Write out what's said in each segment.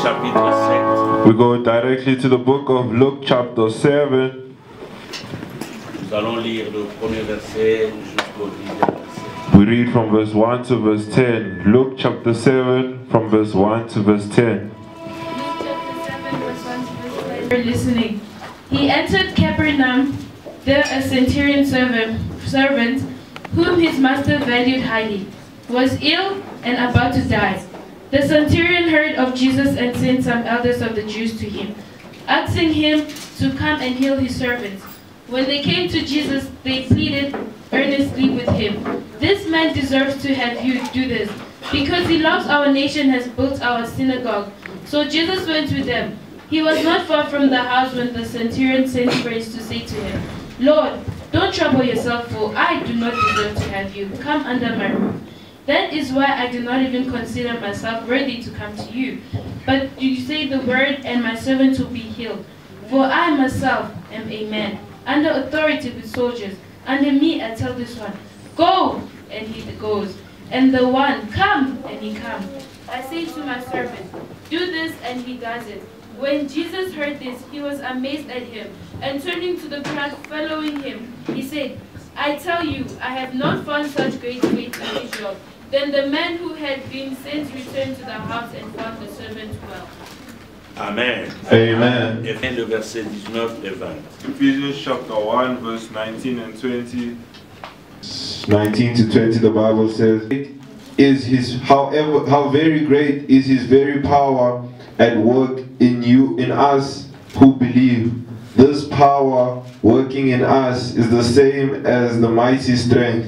chapitre 7. We go directly to the book of Luke chapter 7. Nous allons lire le premier verset jusqu'au 10e verset. We read from verse 1 to verse 10. Luke chapter 7 from verse 1 to verse 10. Listening. He entered Capernaum. There a centurion servant, whom his master valued highly, was ill and about to die. The centurion heard of Jesus and sent some elders of the Jews to him, asking him to come and heal his servant. When they came to Jesus, they pleaded earnestly with him, "This man deserves to have you do this, because he loves our nation and has built our synagogue." So Jesus went with them. He was not far from the house when the centurion sent praise to say to him, "Lord, don't trouble yourself, for I do not deserve to have you come under my roof. That is why I do not even consider myself worthy to come to you. But you say the word, and my servant will be healed. For I myself am a man, under authority with soldiers. Under me I tell this one, 'Go,' and he goes, and the one, 'Come,' and he comes. I say to my servant, 'Do this,' and he does it." When Jesus heard this, he was amazed at him, and turning to the crowd following him, he said, "I tell you, I have not found such great faith in Israel." Then the man who had been sent returned to the house and found the servant well. Amen. Amen. Et fin le verset 19 et 20. Ephesians chapter 1 verse 19 and 20. 19 to 20 the Bible says, "Is his how very great is his very power at work in you, in us who believe. This power working in us is the same as the mighty strength,"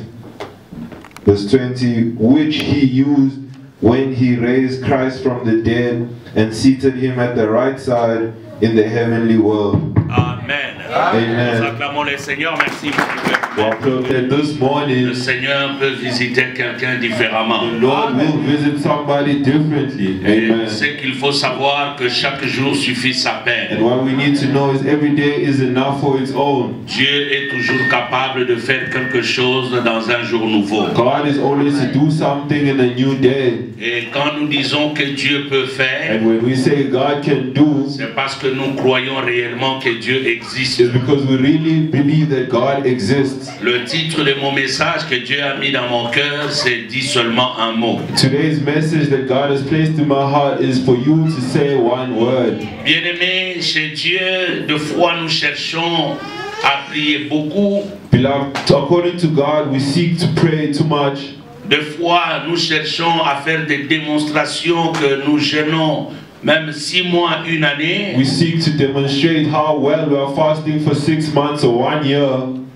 verse 20, "which he used when he raised Christ from the dead and seated him at the right side in the heavenly world." Amen. Amen. Nous acclamons le Seigneur. Merci beaucoup. This morning, Le Seigneur peut visiter quelqu'un différemment. the Lord will visit somebody differently. Amen. C'est qu'il faut savoir que chaque jour suffit sa peine. And what we need to know is every day is enough for its own. Dieu est toujours capable de faire quelque chose dans un jour nouveau. God is always to do something in a new day. Et quand nous disons que Dieu peut faire, And when we say God can do, c'est parce que nous croyons réellement que Dieu existe. it's because we really believe that God exists. Le titre de mon message que Dieu a mis dans mon cœur, c'est dit seulement un mot. Today's message that God has placed in my heart is for you to say one word. Bien-aimés, chez Dieu, de fois nous cherchons à prier beaucoup. Beloved, according to God, we seek to pray too much. De fois nous cherchons à faire des démonstrations que nous jeûnons même 6 mois, 1 année. We seek to demonstrate how well we are fasting for 6 months or 1 year.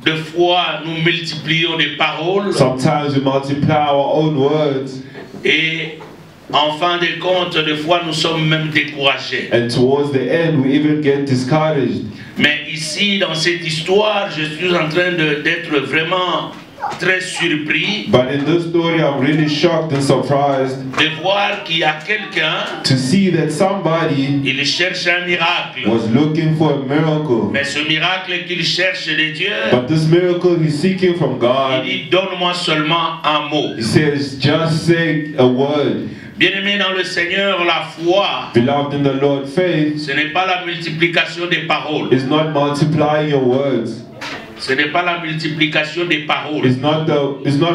De fois nous multiplions des paroles. Sometimes we multiply our own words. Et en fin de compte, des fois nous sommes même découragés. And towards the end, we even get discouraged. Mais ici, dans cette histoire, je suis en train d'être vraiment très surpris But in this story, I'm really shocked and surprised de voir qu'il y a quelqu'un, to see that somebody il cherche un miracle. was looking for a miracle. Mais ce miracle qu'il cherche de Dieu, But this miracle he's seeking from il God, dit, donne-moi seulement un mot. he says, just say a word. Bien-aimé dans le Seigneur, la foi, Beloved in the Lord, faith ce n'est pas la multiplication des paroles. is not multiplying your words. Ce n'est pas la multiplication des paroles. It's not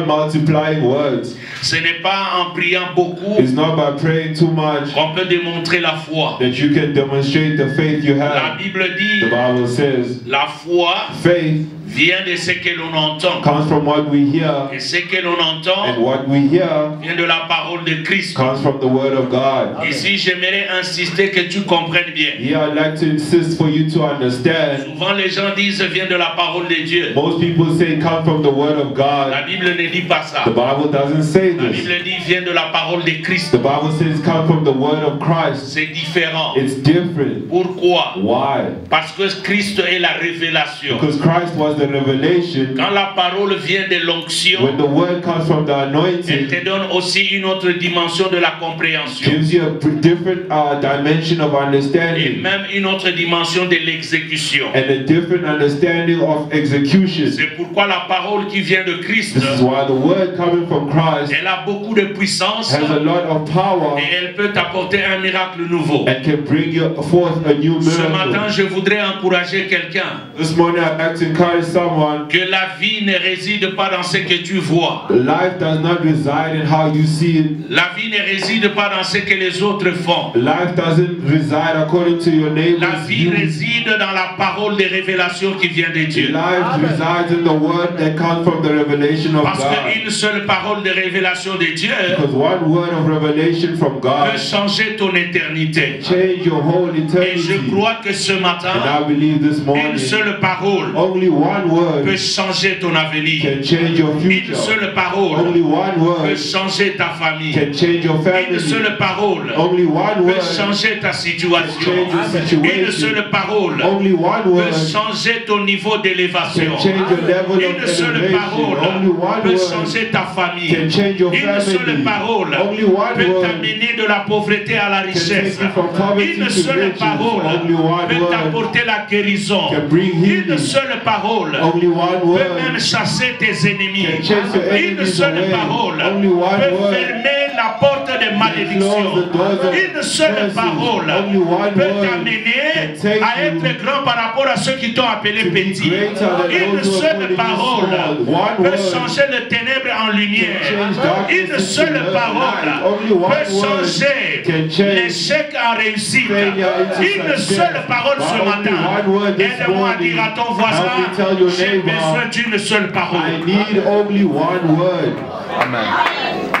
multiplying words. Ce n'est pas en priant beaucoup It's not by praying too much qu'on peut démontrer la foi. that you can demonstrate the faith you La have. Bible dit, The Bible says la foi faith vient de ce que l'on entend. comes from what we hear, Et ce que l'on and entend what we hear vient de la parole de Christ. comes from the word of God. Ici, j'aimerais insister que tu comprennes bien. Here I'd like to insist for you to understand. Souvent, les gens disent vient de la parole de Dieu. Most people say come from the word of La God. Bible ne dit pas ça. The Bible doesn't say La this. Bible dit vient de la parole de Christ. The Bible says come from the word of Christ. C'est différent. It's different. Pourquoi? Why? Parce que Christ est la révélation. Because Christ was was the revelation. Quand la parole vient de l'onction, When the word comes from the elle anointing, te donne aussi une autre dimension de la compréhension. gives you a different dimension of Et understanding même une autre dimension de l'exécution. and a different understanding of execution. C'est pourquoi la parole qui vient de Christ, This is why the word coming from Christ elle a beaucoup de puissance has a lot of power et elle peut apporter un miracle nouveau. and can bring you forth a new Ce matin, miracle. je voudrais encourager quelqu'un This morning I'd like to encourage someone. que la vie ne réside pas dans ce que tu vois. Life does not reside in how you see it. La vie ne réside pas dans ce que les autres font. Life doesn't reside according to your La neighbor's vie view. réside dans la parole de révélation qui vient de Dieu. Life resides in the word that comes from the revelation of Parce God. qu'une seule parole de révélation de Dieu Because one word of revelation from peut God changer ton éternité. change your whole Et je eternity. crois que ce And matin, I believe this une morning, seule parole only one peut word changer ton avenir. can change your Une future. seule parole Only one peut word changer ta famille. can change your Une family. seule parole Only one peut word changer ta can situation. change your Une situation. seule parole Only one peut word changer ton niveau d'élévation. can change your level Une of seule elevation. parole Only one peut word changer ta famille. can change your Une seule family. parole Only one peut word t'amener de la pauvreté à la can richesse. take you from poverty Une to seule riches. parole Only one peut word t'apporter la guérison. can bring Une healing. seule parole Only one peut même word chasser tes ennemis. can chase your Une enemies seule away. parole Only one peut word fermer la porte de malédiction. close the doors of Une seule curses. parole Only one peut word t'amener can take à you être grand par rapport à ceux qui t'ont appelé to be petit. greater than Une those who are seule putting you parole small. One peut word changer le ténèbre en lumière. change darkness Une into seule light. parole Only one peut word changer can change l'échec en réussite. failure into Une success. seule parole ce Only matin. one word this Aide-moi à morning. dire à ton Help voisin, me tell your j'ai neighbor, besoin d'une seule I parole. need only one word.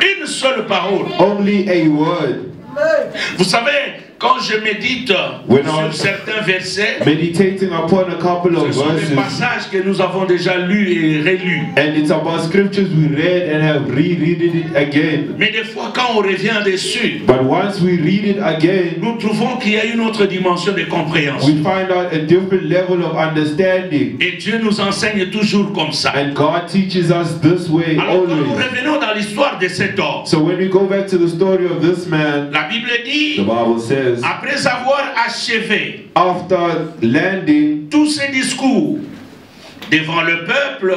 Une seule parole. Only a word. Vous savez, quand je médite When sur I'm certains versets, meditating upon a couple ce of sont des verses, passages que nous avons déjà lus et relus. and it's about scriptures we read and have reread it again. Mais des fois, quand on revient dessus, But once we read it again, nous trouvons qu'il y a une autre dimension de compréhension. we find out a different level of understanding. Et Dieu nous enseigne toujours comme ça. And God teaches us this way Alors quand nous always. revenons dans l'histoire de cet homme, So when we go back to the story of this man, la Bible the dit, Bible says, après avoir achevé after landing tous ses discours devant le peuple,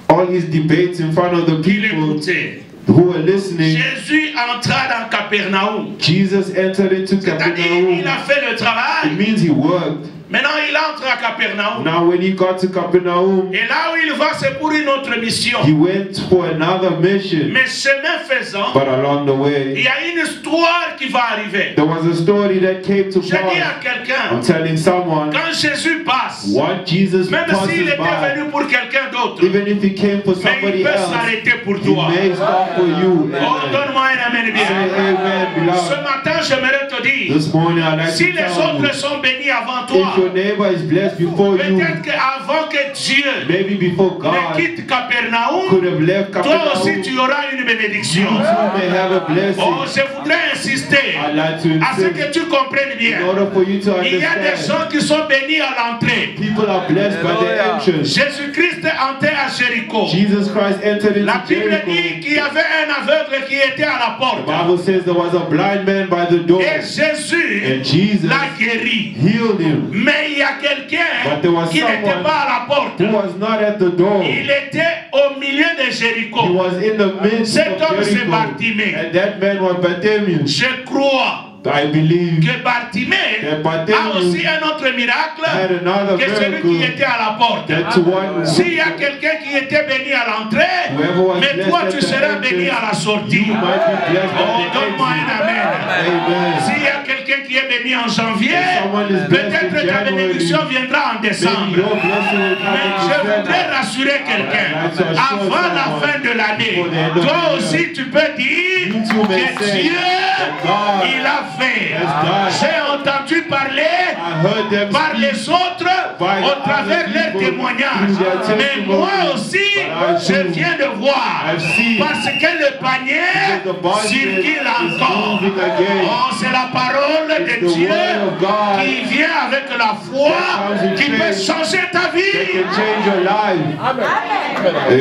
all his debates in front of the il people écoutait. who were listening, Jésus entra dans Capernaum. Jesus entered into C'est-à-dire, Capernaum. il a fait le It travail. means he worked. Maintenant, il entre à Capernaum. Now when he got to Capernaum, Et là où il va, c'est pour une autre mission. he went for another mission. Mais chemin faisant, But along the il way, y a une histoire qui va arriver. there was a story that came to Je dis à pass. quelqu'un, I'm telling someone, quand Jésus passe, what Jesus même s'il passes était by, venu pour quelqu'un d'autre, even if he came for mais il somebody peut else, s'arrêter pour he toi. may stop for you. Oh, Amen. donne-moi un amen Say bien. amen, Ce beloved. matin, j'aimerais te dire, This morning I'd like si to les tell you, autres sont bénis avant if your toi, neighbor is blessed before you, peut-être qu'avant que Dieu maybe before ne God quitte Capernaum, could have left toi aussi Capernaum, tu auras une you bénédiction. too may have a Oh, blessing. je voudrais insister I'd like to à ce que insist, tu comprennes in bien. order for you to Il y a des understand, gens qui sont bénis à l'entrée. people are blessed by their entrance. Jésus-Christ entrait à Jéricho. Jesus Christ entered into La Bible dit Jericho. qu'il y avait un aveugle qui était à la The porte. Bible says there was a blind man by the door, Et Jésus and Jesus l'a guéri. healed him. Mais il y a quelqu'un But there was qui n'était someone pas à la porte. who was not at the door. Il était au milieu de He Jéricho. was in the midst Cet homme of c'est Jericho, Bartimée. and that man was Bartimaeus. Je crois I believe que Bartimée that a Bartimaeus aussi un autre miracle had another que celui qui miracle était à la porte. that one S'il y a quelqu'un qui était béni à l'entrée, whoever was mais blessed toi at tu the seras béni à la entrance, sortie. you might be blessed Oh, at the donne-moi un exit. amen. Amen. S'il y a quelqu'un qui est béni en janvier, If someone is blessed peut-être in ta January, bénédiction viendra en Maybe décembre. your blessing will come Mais in je voudrais December. rassurer quelqu'un. I'd like to assure Avant la someone fin de l'année, before the end of toi the year, aussi tu peux dire you too may que say Dieu, that God il a fait. has done. J'ai entendu parler I heard them par speak les autres by au travers other leurs people témoignages. through their Mais testimony. moi aussi, But I je too viens de voir. have seen, Parce que le panier because the basket circule is encore. moving again. Oh, c'est la parole de the Dieu word of God qui vient avec la foi, qui peut changer ta that vie. can change your life.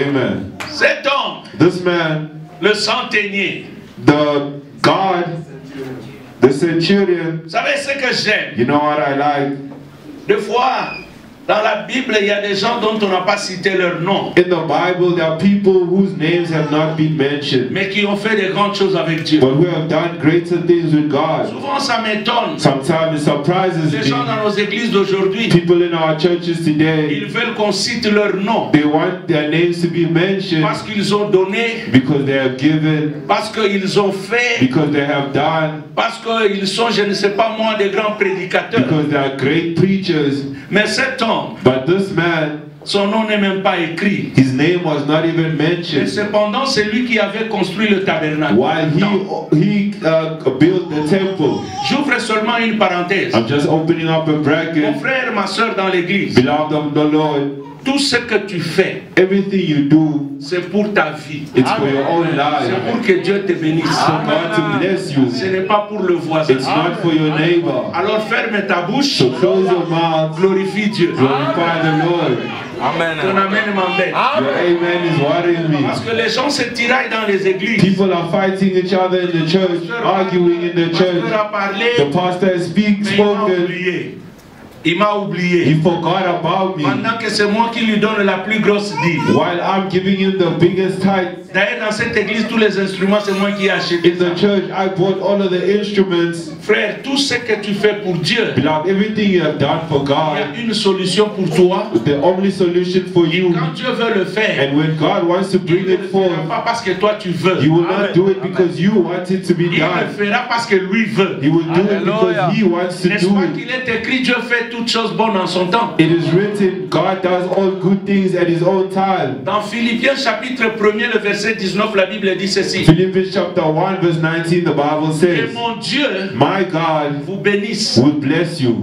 Amen. Cet homme, This man, le centenier, the centurion, vous savez ce que j'aime? you know what I like? Des fois, dans la Bible, il y a des gens dont on n'a pas cité leur nom, In the Bible, there are people whose names have not been mentioned, mais qui ont fait de grandes choses avec Dieu. but who have done greater things with God. Souvent, ça m'étonne. Sometimes it surprises Les gens me. dans nos églises d'aujourd'hui, People in our churches today, ils veulent qu'on cite leur nom they want their names to be mentioned parce qu'ils ont donné, because they have given, parce qu'ils ont fait, because they have done, parce qu'ils sont, je ne sais pas moi, des grands prédicateurs. because they are great preachers. Mais cet homme, But this man, son nom n'est même pas écrit. his name was not even Mais mentioned. cependant, c'est lui qui avait construit le tabernacle. While he built the temple. J'ouvre seulement une parenthèse. I'm just opening up a Mon bracket. frère, ma soeur dans l'église, Beloved of the Lord, tout ce que tu fais, everything you do, c'est pour ta vie. it's for your own C'est life. pour que Dieu te bénisse. For God to bless you. Ce n'est pas pour le voisin. It's not for your neighbor. Alors ferme ta bouche, So close your mouth, glorifie Dieu. glorify the Lord. Ton amen m'embête. Your amen is worrying Parce me. que les gens se tiraillent dans les églises. People are fighting each other in the church, arguing in the Le church. pasteur a parlé, The pastor has mais il m'a spoken. oublié. Il m'a oublié. He forgot about me. Pendant que c'est moi qui lui donne la plus grosse dîme. While I'm giving him the biggest tithe. D'ailleurs, dans cette église, tous les instruments, c'est moi qui ai acheté. In the church, I bought all of the instruments. Frère, tout ce que tu fais pour Dieu, Beloved, everything you have done for il y God, a une solution pour toi. the only solution for you. Quand Dieu veut le faire, And when God wants to il bring ne le it fera forth, pas parce que toi tu veux. He will not do it because you want it to be Il le done. fera parce que lui veut. He will do it because He wants to N'est-ce do pas it. qu'il est écrit, Dieu fait toutes choses bonnes en son temps. It is written, God does all good things at His own time. Dans Philippiens chapitre 1er, le verset 19, la Bible dit ceci. Philippians chapter 1 verse 19, the Bible Que says, mon Dieu my God vous bénisse will bless you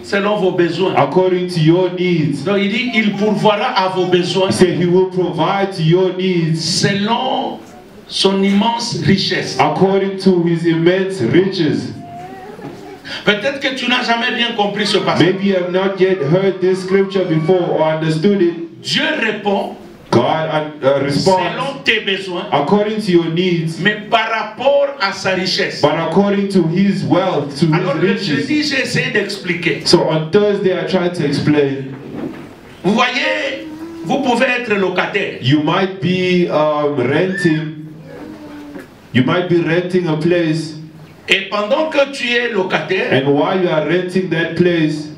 selon vos besoins. according to your needs. Donc il dit, il pourvoira à vos besoins He said He will provide to your needs selon son immense richesse. according to His immense riches. Peut-être que tu n'as jamais bien compris ce passage. Maybe you have not yet heard this scripture before or understood it. Dieu répond God responds selon tes besoins, according to your needs, mais par rapport à sa richesse. but according to His wealth, to Alors His le riches. jeudi, j'ai essayé d'expliquer. So on Thursday I tried to explain. Vous voyez, vous pouvez être locataire. You might be renting a place, Et pendant que tu es locataire, and while you are renting that place,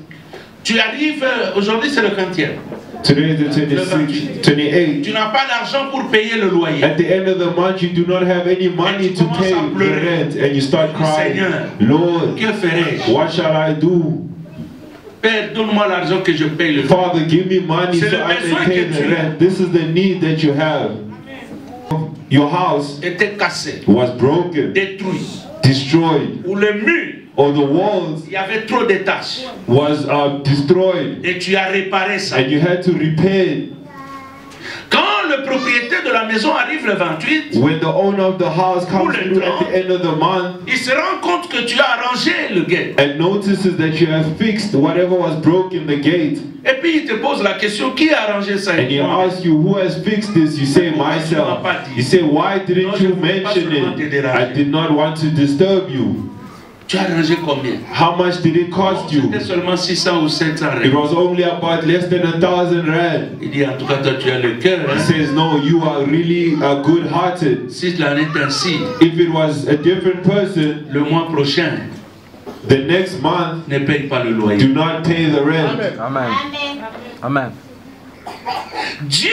tu arrives, aujourd'hui c'est le 20e. today is the 26th, 28th. Tu n'as pas d'argent pour payer le loyer. At the end of the month, you do not have any money to pay the rent, and you start crying, Lord, Que ferai-je? what shall I do? Père, donne-moi l'argent que je paye le loyer. Father, give me money C'est so le I besoin can pay que the tu as. rent. This is the need that you have. Your house Était cassé, was broken, détruit. destroyed, Ou le mur, or the walls il y avait trop de tâches. was destroyed, Et tu as réparé ça. and you had to repair it. Quand le propriétaire de la maison arrive le 28, When the owner of the house comes Pour le through at temps. the end of the month il se rend compte que tu as arrangé le gate. and notices that you have fixed whatever was broken the gate, Et puis il te pose la question, qui a arrangé ça? and he asks you who has fixed this, you say myself. You say, why didn't you mention it? I did not want to disturb you. Tu as arrangé combien? How much did it cost you? C'était seulement 600 ou 700 It rand. was only about less than 1,000 rand. Il dit, en tout cas, toi, tu as le cœur. He Hein? says, no, you are really good-hearted. Si cela est ainsi, If it was a different person, le mois prochain, the next month, ne paye pas le loyer. do not pay the rent. Amen. Amen. Dieu,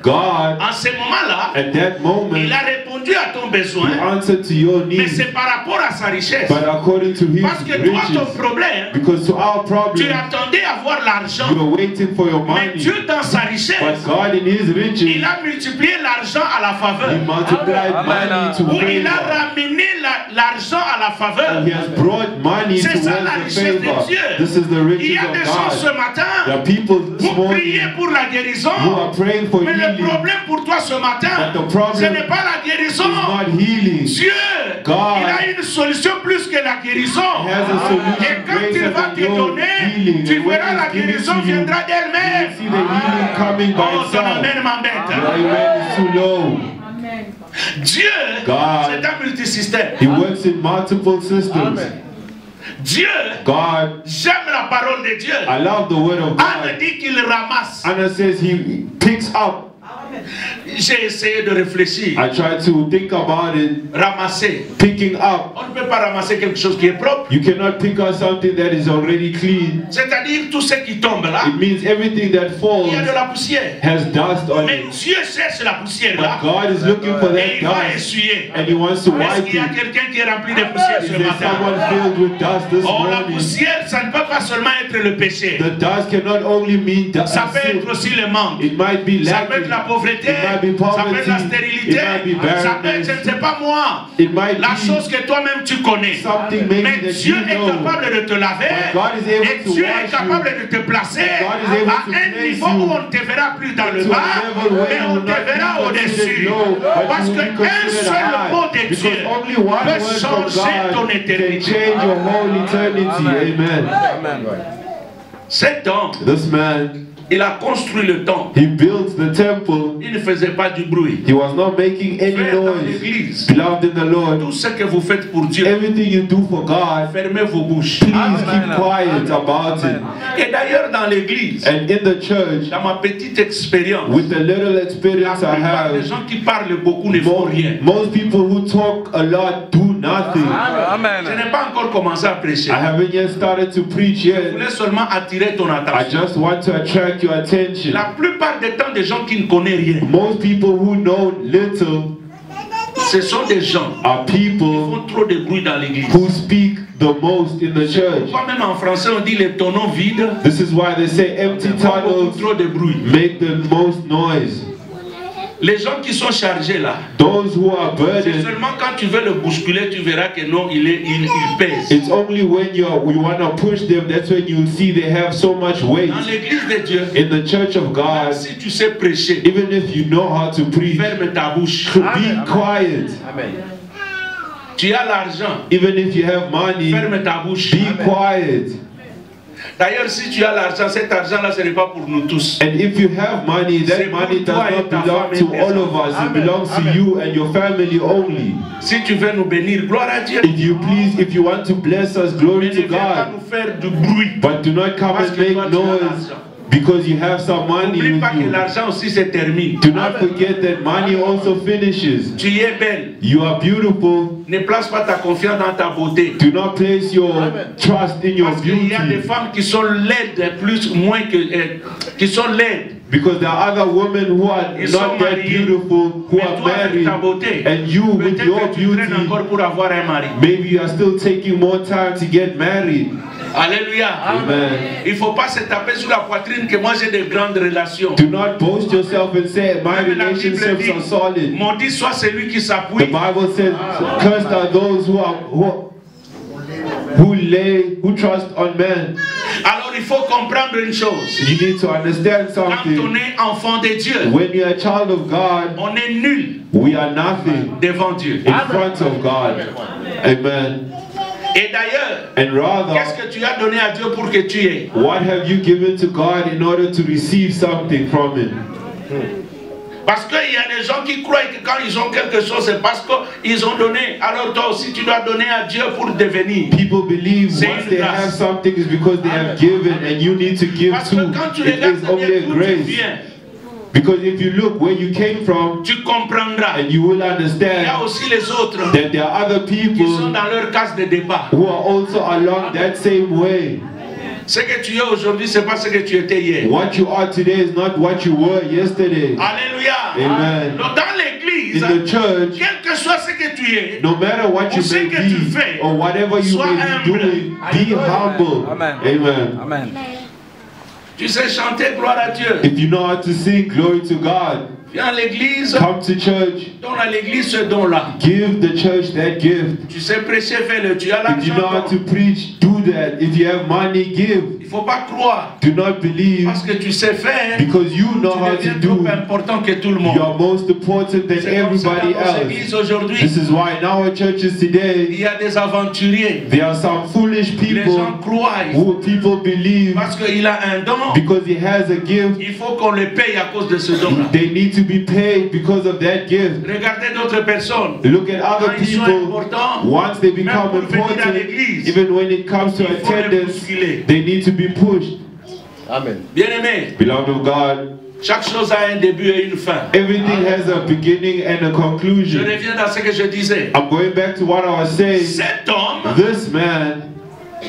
God, en ce moment-là, at that moment, il a répondu à ton He besoin, answered to your mais needs, c'est par rapport à sa richesse. but according to His Parce que toi, ton riches. problème, Because to our tu problem, attendais avoir you l'argent, are waiting for your mais money. Dieu, dans sa richesse, But God in His il riches, a multiplié l'argent à la He faveur. multiplied money to Ou il a favor. ramené l'argent à la faveur. He has brought money C'est towards ça la the richesse favor. de Dieu. This is the Il y riches a des of gens ce God. There matin, are people this vous morning priez pour la guérison, who are are praying for Mais le healing, problème pour toi ce matin, but the problem ce n'est pas la guérison. is not healing. Dieu, God il a une solution plus que la guérison. has a solution Et quand il greater va than te your donner, healing. tu And when verras la he's giving guérison to you, viendra you d'elle-même. see the healing coming by Oh, ton itself. amen m'embête. Your amen is too low. Dieu, God, c'est un multisystème. He works in multiple systems. Dieu, God, j'aime la parole de Dieu. I love the word of Anne God. dit qu'il ramasse. Anna says He picks up. J'ai essayé de réfléchir. I try to think about it. Ramasser. Picking up. On ne peut pas ramasser quelque chose qui est propre. You cannot pick up something that is already clean. C'est-à-dire tout ce qui tombe là, It means everything that il falls y a de la poussière. has dust on Mais it. Dieu cherche la poussière là. But God is looking for Et that il va dust essuyer. and He wants to Est-ce wipe qu'il y a it. quelqu'un qui est rempli de poussière Is ce there matin? someone filled with dust this Oh, la morning? poussière, ça ne peut pas seulement être le péché. The dust cannot only mean dust. Ça peut être aussi le manque. It might be Ça peut lacking. être la pauvreté. It might be Ça peut être la poverty. stérilité. It might be Ça peut être, je ne sais pas moi, It might la be chose que toi-même tu connais. something maybe Mais that Dieu you est know. capable de te laver. But God is able Et to Dieu est wash capable you. de te placer God is able à to un place niveau you où on ne te verra plus dans le to a bas, level where mais you on will te not be verra considered au-dessus. low, but Parce you will be qu'un considered seul high. mot de Because Dieu only one peut word from changer ton God can éternité. change your whole eternity. Amen. Cet homme, This man, il a construit le temple. he built the temple. Il ne faisait pas du bruit. He was not making any Frère, dans noise. l'église, Beloved in the Lord, tout ce que vous faites pour Dieu, everything you do for God, fermez vos bouches. please keep quiet about it. Et d'ailleurs, dans l'église, And in the church, dans ma petite expérience, with the little la experience I plupart des have, gens qui parlent beaucoup ne font rien. most people who talk a lot do nothing. Je n'ai pas encore commencé à prêcher. I haven't yet started to preach Je yet. voulais seulement attirer ton I attention. just want to attract your attention. La plupart des temps, des gens qui ne connaissent rien, Most people who know little ce sont des gens are qui people font trop de bruit dans l'église. who speak the most in the church. Pourquoi même en français on dit les tonneaux vides, This is why they say empty font beaucoup tunnels trop de bruit. make the most noise. Les gens qui sont chargés là, Those who are c'est burdened, seulement quand tu veux le bousculer, tu verras que non, il pèse. it's only when you want to push them, that's when you see they have so much weight. Dans l'église de Dieu, In the church of God, si tu sais prêcher, even if you know how to preach, ferme ta bouche. be quiet. Tu as l'argent, Even if you have money, ferme ta bouche. be quiet. D'ailleurs, si tu as l'argent, cet argent-là, ce n'est pas pour nous tous. And if you have money, that money does not belong to all of us. It belongs to you and your family only. Si tu veux nous bénir, gloire à Dieu. If you please, if you want to bless us, glory Mais ne to viens pas God. nous faire du bruit. But do not come Parce and que make toi, tu as noise l'argent. because you have some money N'oublie with pas que you. l'argent aussi se termine. Do not forget that money also finishes. Tu es belle. You are beautiful. Ne place pas ta confiance dans ta beauté. Do not place your trust in your Parce qu'il y a des beauty. femmes qui sont laides, plus ou moins que, qui sont laides. Because there are other women who are Ils sont not that mariés. beautiful, who Mais are toi, avec married, ta beauté, and you with peut-être your que tu traînes beauty, encore pour avoir un mari. maybe you are still taking more time to get married. Alléluia. Amen. Il ne faut pas se taper sur la poitrine que moi j'ai de grandes relations. Do not boast yourself and say my Même la Bible relationships dit, are solid. maudit soit celui qui The s'appuie. Bible says, cursed are those who trust on men. Alors il faut comprendre une chose. You need to understand Quand on something. est enfant de Dieu, When you're a child of God, on est nul we are nothing devant Dieu. in front of God. Amen. Et d'ailleurs, And rather, qu'est-ce que tu as donné à Dieu pour que tu aies? what have you given to God in order to receive something from Him? Parce qu'il y a des gens qui croient que quand ils ont quelque chose, c'est parce qu'ils ont donné. Alors toi aussi, tu dois donner à Dieu pour devenir. People believe C'est once une they grâce. have something is because they have given, and you need to give Parce too. que quand tu It regardes is only bien a d'où tu grace. viens, Because if you look where you came from, tu comprendras. and you will Il y a understand aussi les autres that there are other qui sont people dans leur case de départ. who are also along that same way. Ce que tu es aujourd'hui, c'est pas ce que tu étais hier. What you are today is not what you were yesterday. Alléluia. Amen. Donc dans l'église, In the church, quel que soit ce que tu es, no matter what you Ou ce may que tu be fais, or whatever you sois may be humble. doing, be humble. Amen. Amen. Amen. tu sais chanter gloire à Dieu. If you know how to sing, glory to God. Viens à l'église. Come to church. Donne à l'église ce don-là. Give the church that gift. Tu sais prêcher, fais-le. Tu as If you know how l'argent. to preach, do that. If you have money, give. Il ne faut pas croire. Do not believe Parce que tu sais faire. because you know Tu how to deviens trop do. important que tout le You monde. are most important than C'est comme ça everybody dans nos else. églises aujourd'hui. This is why in our churches Il today, y a des aventuriers. there are some foolish Les gens people croient. who people believe Parce qu'il a un don. because he has a gift, Il faut qu'on le paye à cause de ce don-là. they need to be paid because of that gift. Regardez d'autres personnes. Look at Quand other ils sont people, importants, once they même become pour venir à important, l'église, even when it comes to il faut les attendance, bousculer. they need to be pushed. Amen. Bien-aimés, Beloved of God, chaque chose a un début et une fin. everything has a beginning and a Je conclusion. reviens dans ce que je disais. I'm going back to what I was saying. Cet homme, This man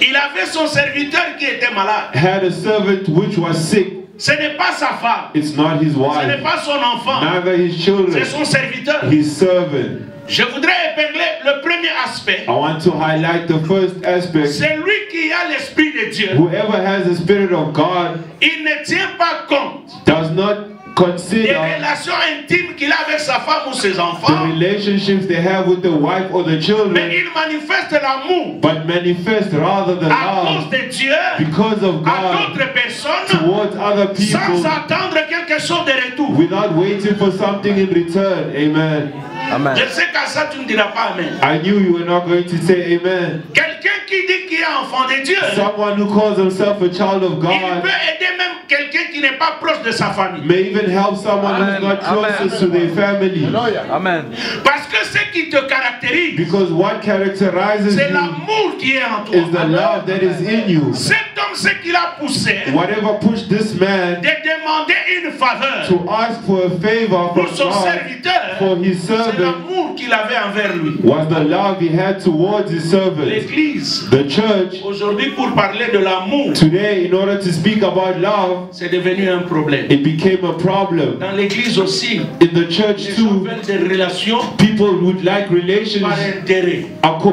il avait son serviteur qui était malade. had a servant which was sick. Ce n'est pas sa femme. It's not his Ce n'est wife, pas son enfant. neither his C'est children, son serviteur. his servant. Je voudrais épingler le premier aspect. I want to highlight the first aspect. C'est lui qui a l'Esprit de Dieu. Whoever has the Spirit of God Il ne tient pas compte does not des consider relations intimes qu'il a avec sa femme ou ses the enfants, relationships they have with the wife or the mais children, il manifeste l'amour but manifest rather the à cause love de Dieu because of à God d'autres personnes towards other sans people attendre quelque chose de retour. without waiting for something in return. Amen. Amen. Je sais qu'à ça tu ne diras pas Amen. I knew you were not going to say amen. Quelqu'un qui dit qu'il est enfant de Dieu, Someone who calls himself a child of il God peut aider même quelqu'un qui n'est pas proche de sa famille. may even help someone who's not closest to their family. Amen. Parce que ce qui te caractérise, Because what characterizes c'est you l'amour qui est en is the toi. love that is in you. Cet homme, ce qu'il a poussé, Whatever pushed this man de demander une faveur to ask for a favor pour from son God serviteur, for his c'est servant l'amour qu'il avait envers lui. was the love he had towards his servant. L'église, The church aujourd'hui, pour parler de l'amour, today, in order to speak about love, c'est devenu un problème. it became a problem. Dans l'église aussi, In the church les gens too, veulent des relations people would like par relations intérêt.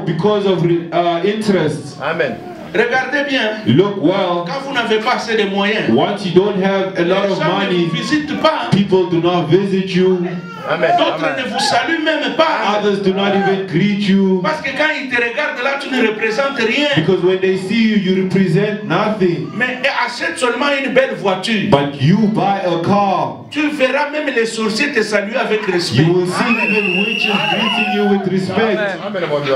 because of interests. Amen. Regardez bien, Look well, quand vous n'avez pas assez de moyens, once you don't have a les lot of gens ne money, vous visitent pas. people do not visit you. Amen. D'autres ne Amen. vous saluent même pas. Others do not even greet you. Parce que quand ils te regardent là, tu ne représentes rien. Because when they see you, you represent nothing. Mais achète seulement une belle voiture. But you buy a car. Tu verras même les sorciers te saluer avec respect. You will see even witches greeting you with respect. Amen. Mon Dieu.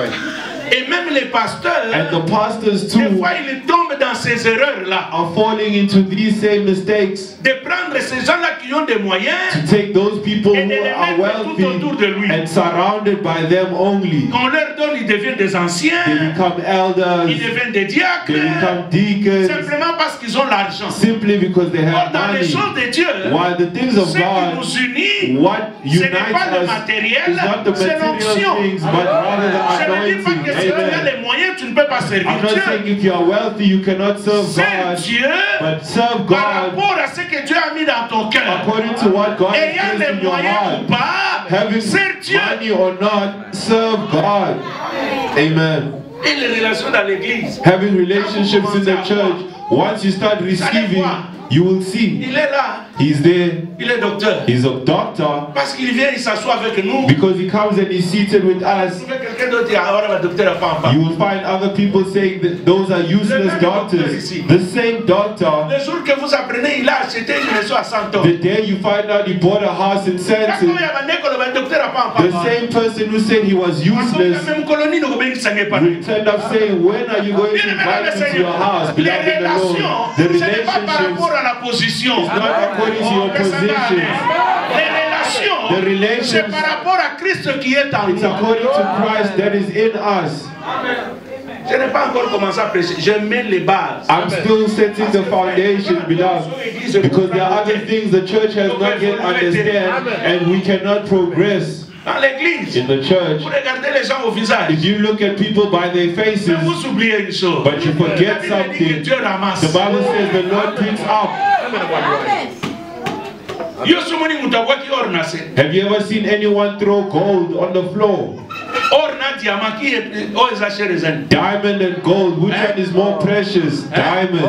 Et même les pasteurs, And the pastors des too fois ils tombent dans ces erreurs-là. are falling into these same mistakes. De prendre ces gens-là qui ont des moyens To take those people et de who les are mettre tout autour de lui. wealthy and surrounded by them only. On leur donne, ils deviennent des anciens, They become elders, ils deviennent des they diacres, become deacons, simplement parce qu'ils ont l'argent. simply because they Or, have dans les money. choses de Dieu, While the things of ce qui God, nous unit, what ce n'est unites pas le us matériel, is not the c'est l'onction. material things, but rather Je the ne dis pas que si tu as anointing. Amen. les moyens, tu ne peux pas servir I'm not Dieu. saying if you are wealthy, you cannot serve Sers God, Dieu but serve par God rapport à ce que Dieu a mis dans ton cœur. according to what God has Ayant placed in les your moyens ou heart. pas, Having sers Dieu. money or not, serve God. Amen. Et les relations dans l'église. Having relationships in the church, once you start receiving, you will see. Il est là, He's there. il est docteur. He's a doctor Parce qu'il vient, il s'assoit avec nous. because he comes and he's seated with us. Vous trouvez quelqu'un d'autre dit, ah, voilà, le docteur n'a pas en You will find other people saying that those are useless doctors. The same doctor, Le jour que vous apprenez, il a acheté une maison à 100 ans. the day you find out he bought a house in Quand il y Sanson, a un école, le docteur n'a pas en the same person who said he was useless Même colonie, nous ne savons pas. will end up saying, when are you going to invite me to your house? Les Beloved in the Lord, relations, the ce n'est pas par relationships rapport à la position. is not according to your position. Les The relations, c'est par rapport à Christ qui est en it's nous. according to Christ that is in us. Je n'ai pas encore commencé à prêcher. Je mets les bases. I'm still setting the foundation, beloved, because there are other things the church has not yet understand, and we cannot progress Dans l'église, in the church. vous regardez les gens au visage. If you look at people by their Mais faces, vous oubliez une chose. but you La forget Bible dit que something, Dieu ramasse. the Bible says the Lord picks up. Yesu muni mutakuwa ki or na se. Have you ever seen anyone throw gold on the floor? Or na diamant ki o eza sherezani. Diamond and gold, which one is more precious? Diamond.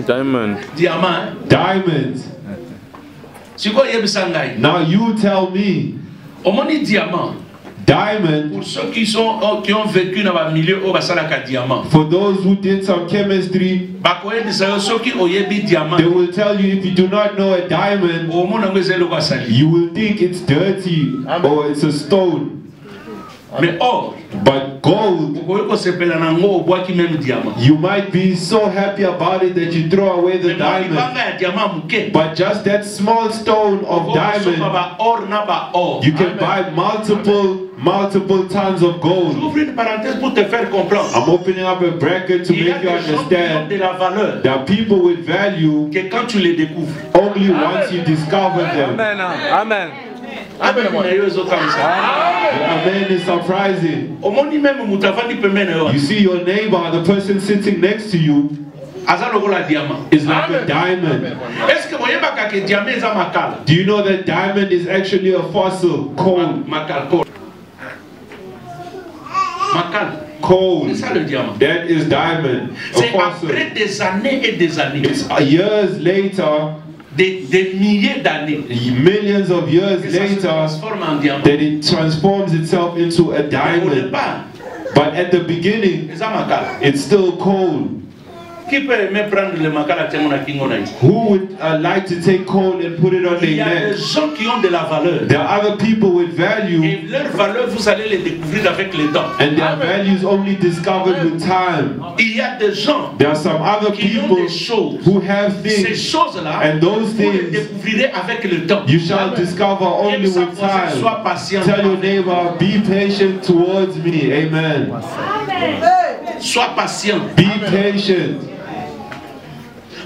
Diamond. Diamant. Diamond. Siko yebisangai. Now you tell me, Omoni diamant. diamond, Pour ceux qui ont vécu dans le milieu où basalaka diamant. for those who did some chemistry, Bakoye bisayo soki oyebi diamant. they will tell you if you do not know a diamond, Omona ngezelo kwa sali. you will think it's dirty or it's a stone. Mais or, But gold, okoye ko sepela na ngo obwaki même diamant. you might be so happy about it that you throw away the Mais diamond. banga ya diamant muke. But just that small stone of diamond, Ba or na ba or. you can buy multiple tons of gold. J'ouvre une parenthèse pour te faire comprendre. I'm opening up a bracket to Il y a make you des gens qui ont understand de la valeur that people with value que quand tu les découvres. only once you discover them. Amen. Amen. Amen. The amen is surprising. Omoni même mutavandi pembeni yo. You see your neighbor, the person sitting next to you, Aza lokola diamant. is like a diamond. Est-ce que voyez pas que diamant eza makala? Do you know that diamond is actually a fossil? Coal. Makala. Coal. Makala. Coal. C'est ça le diamant. That is diamond. A C'est fossil. après des années et des années. It's years later, Des milliers d'années. millions of years Que ça se later, transforme en diamant. that it transforms itself into a Au diamond. départ, But at the beginning, eza makala. it's still coal. Qui peut aimer prendre le makala tiens na kingo na yo? Who would like to take coal and put it on Il y their a neck? des gens qui ont de la valeur. There are other people with value, Et leur valeur, vous allez les découvrir avec le temps. and their values only discovered with time. Il y a des gens There are some other qui ont people des choses. who have Ces things, choses-là, and those vous les things découvrirez avec le temps. you shall discover only with time. Sois patient. Tell your neighbor, be patient towards me. Amen. Sois patient. Be patient.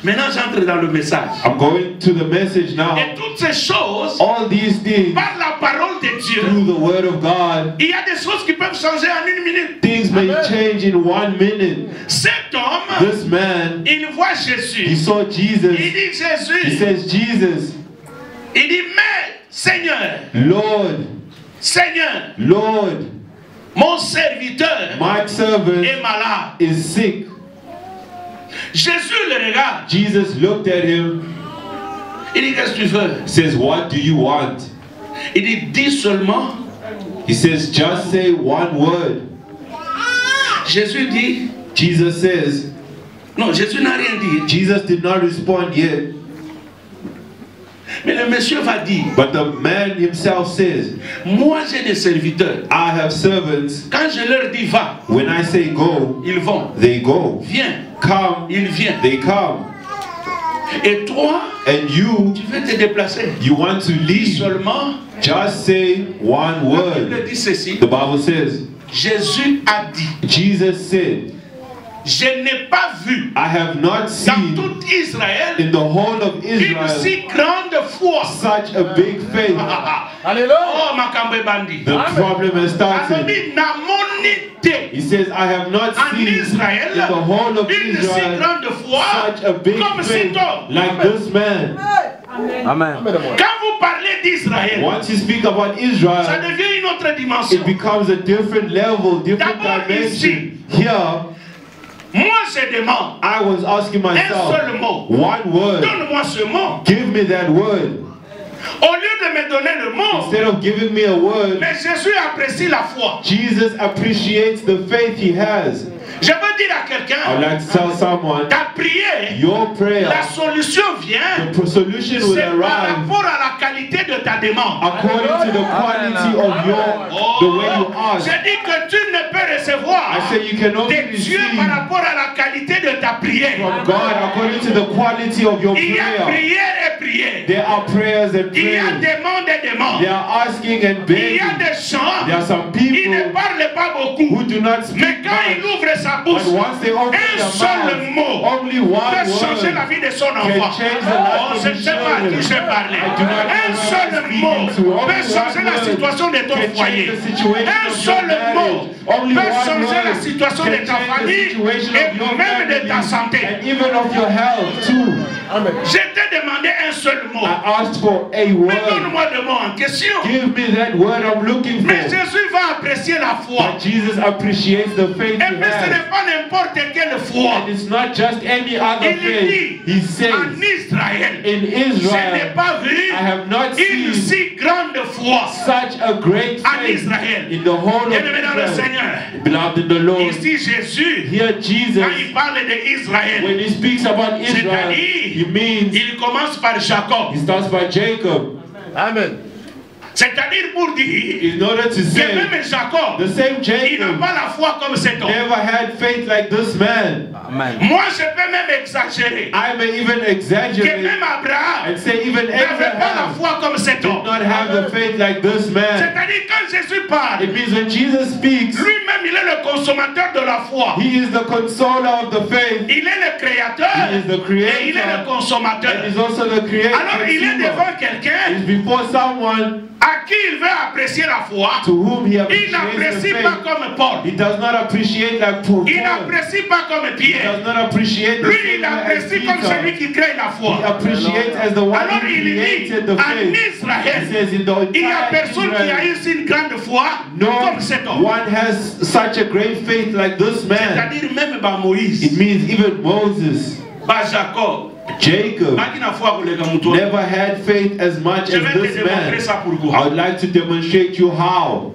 Maintenant, j'entre dans le message. I'm going to the message now. Et toutes ces choses, All these things, par la parole de Dieu, through the word of God, il y a des choses qui peuvent changer en une minute. things may change in 1 minute. Cet homme, This man, il voit he Jésus. saw Il Jesus. dit He Jésus. says, Jesus, Il dit, mais Seigneur, Lord, Seigneur, Lord, mon serviteur my servant est malade. is sick. Jésus le regarde. Jesus looked at him, Il dit, qu'est-ce que tu veux? says, what do you want? Il dit, dis seulement. He says, just say one word. Jésus dit, Jesus says, non, Jésus n'a rien dit. Jesus did not respond yet. Mais le monsieur va dire, But the man himself says, moi j'ai des serviteurs. I have servants. Quand je leur dis va, When I say go, ils vont. they go. Viens, Come, ils viennent. they come. Et toi, And you, tu veux te déplacer. you want to Dis leave. seulement, Just say one la word. Bible dit ceci. The Bible says, Jésus a dit, Jesus said, je n'ai pas vu I have not dans seen tout Israël in the whole of une Israel si grande foi. such a big faith. Oh, makambo ebandi. The problem has started. Alobi, namoni te. He says, I have not En seen in Israël, the whole of une si Israel grande foi such a big comme faith cet homme. like this man. Amen. Quand vous parlez d'Israël, Once you speak about ça Israel, devient une autre dimension. it becomes a different level, different D'abord dimension. Here, Moi, je demande I was asking un myself, seul mot. one word, Donne-moi ce mot. give me that word. Au lieu de me donner le mot, Instead of giving me a word, mais Jésus apprécie la foi. Jesus appreciates the faith he has. Je veux dire à I'd quelqu'un, like to tell someone, ta prière, your prayer, la solution vient, the solution will c'est par arrive rapport à la qualité de ta demande. according to the quality of the way you ask. J'ai dit que tu ne peux recevoir I say you can only de Dieu receive par rapport à la qualité de ta prière. from God according to the quality of your Il y a prayer. prière et prière. There are prayers and Il y a prayers. demande et They demande. are asking and Il y a begging. des gens There are some qui ne people parlent pas beaucoup. who do not Mais speak quand il much, ouvre sa but bouche, once they open un their seul mouth, mot only one peut changer la word vie de son can enfant. change the life Oh, of je ne his sais pas à qui children. j'ai parlé. I do not know Un who seul I'm speaking mot to. Only peut changer one la word situation de ton can foyer. change the situation Un of your seul mot marriage. Only peut one changer la word situation can de ta change the famille situation et of your même de ta family santé. and even of your health too. Je t'ai demandé un seul mot. I asked for a Mais word. donne-moi le mot en question. Give me that word I'm looking Mais for. Jésus va apprécier la foi. But Jesus appreciates the faith Et you puis ce have. n'est pas n'importe n'importe quelle foi. And it's not just any other Il faith. dit He en says, Israël, in je n'ai Israel, pas vu I have not une seen si grande foi such a great en faith Israël. in the whole of Bien-aimé dans le Israel. Seigneur, Beloved in the Lord, ici Jésus, here quand Jesus, il parle d'Israël, when he speaks about Israel, c'est-à-dire, he means il commence par Jacob. he starts by Jacob. Amen. C'est-à-dire pour dire In order to que say, même Jacob, the same il n'a Jacob pas la foi comme cet homme. never had faith like this man. Amen. Moi, je peux même exagérer. I may even Que exaggerate même Abraham and say even n'avait pas la Abraham foi comme cet did homme. not have the faith like this man. C'est-à-dire quand Jésus parle, It means when Jesus speaks, lui-même il est le consommateur de la foi. he is the consoler of the faith. Il est le créateur He is the creator. et il est le consommateur. And he's also the creator. Alors il est devant quelqu'un He's before someone à qui il veut apprécier la foi. to whom he Il appreciates the n'apprécie pas faith. comme Paul. He does not appreciate like Paul. Il He n'apprécie pas comme Pierre. does not appreciate the Lui, same il way as apprécie comme celui Peter. qui crée la He foi. appreciates as the one Alors who il dit, created the en faith. He Israël, says in the il n'y a entire personne qui a Israel, eu une grande foi no comme cet homme. one has such a great faith like this man. C'est-à-dire même par Moïse, It means even Moses, par Jacob, Jacob, pas qu'il n'a foi pour les gamoutois. never had faith as much Je as vais te this démontrer man. ça pour vous. I would like to demonstrate you how.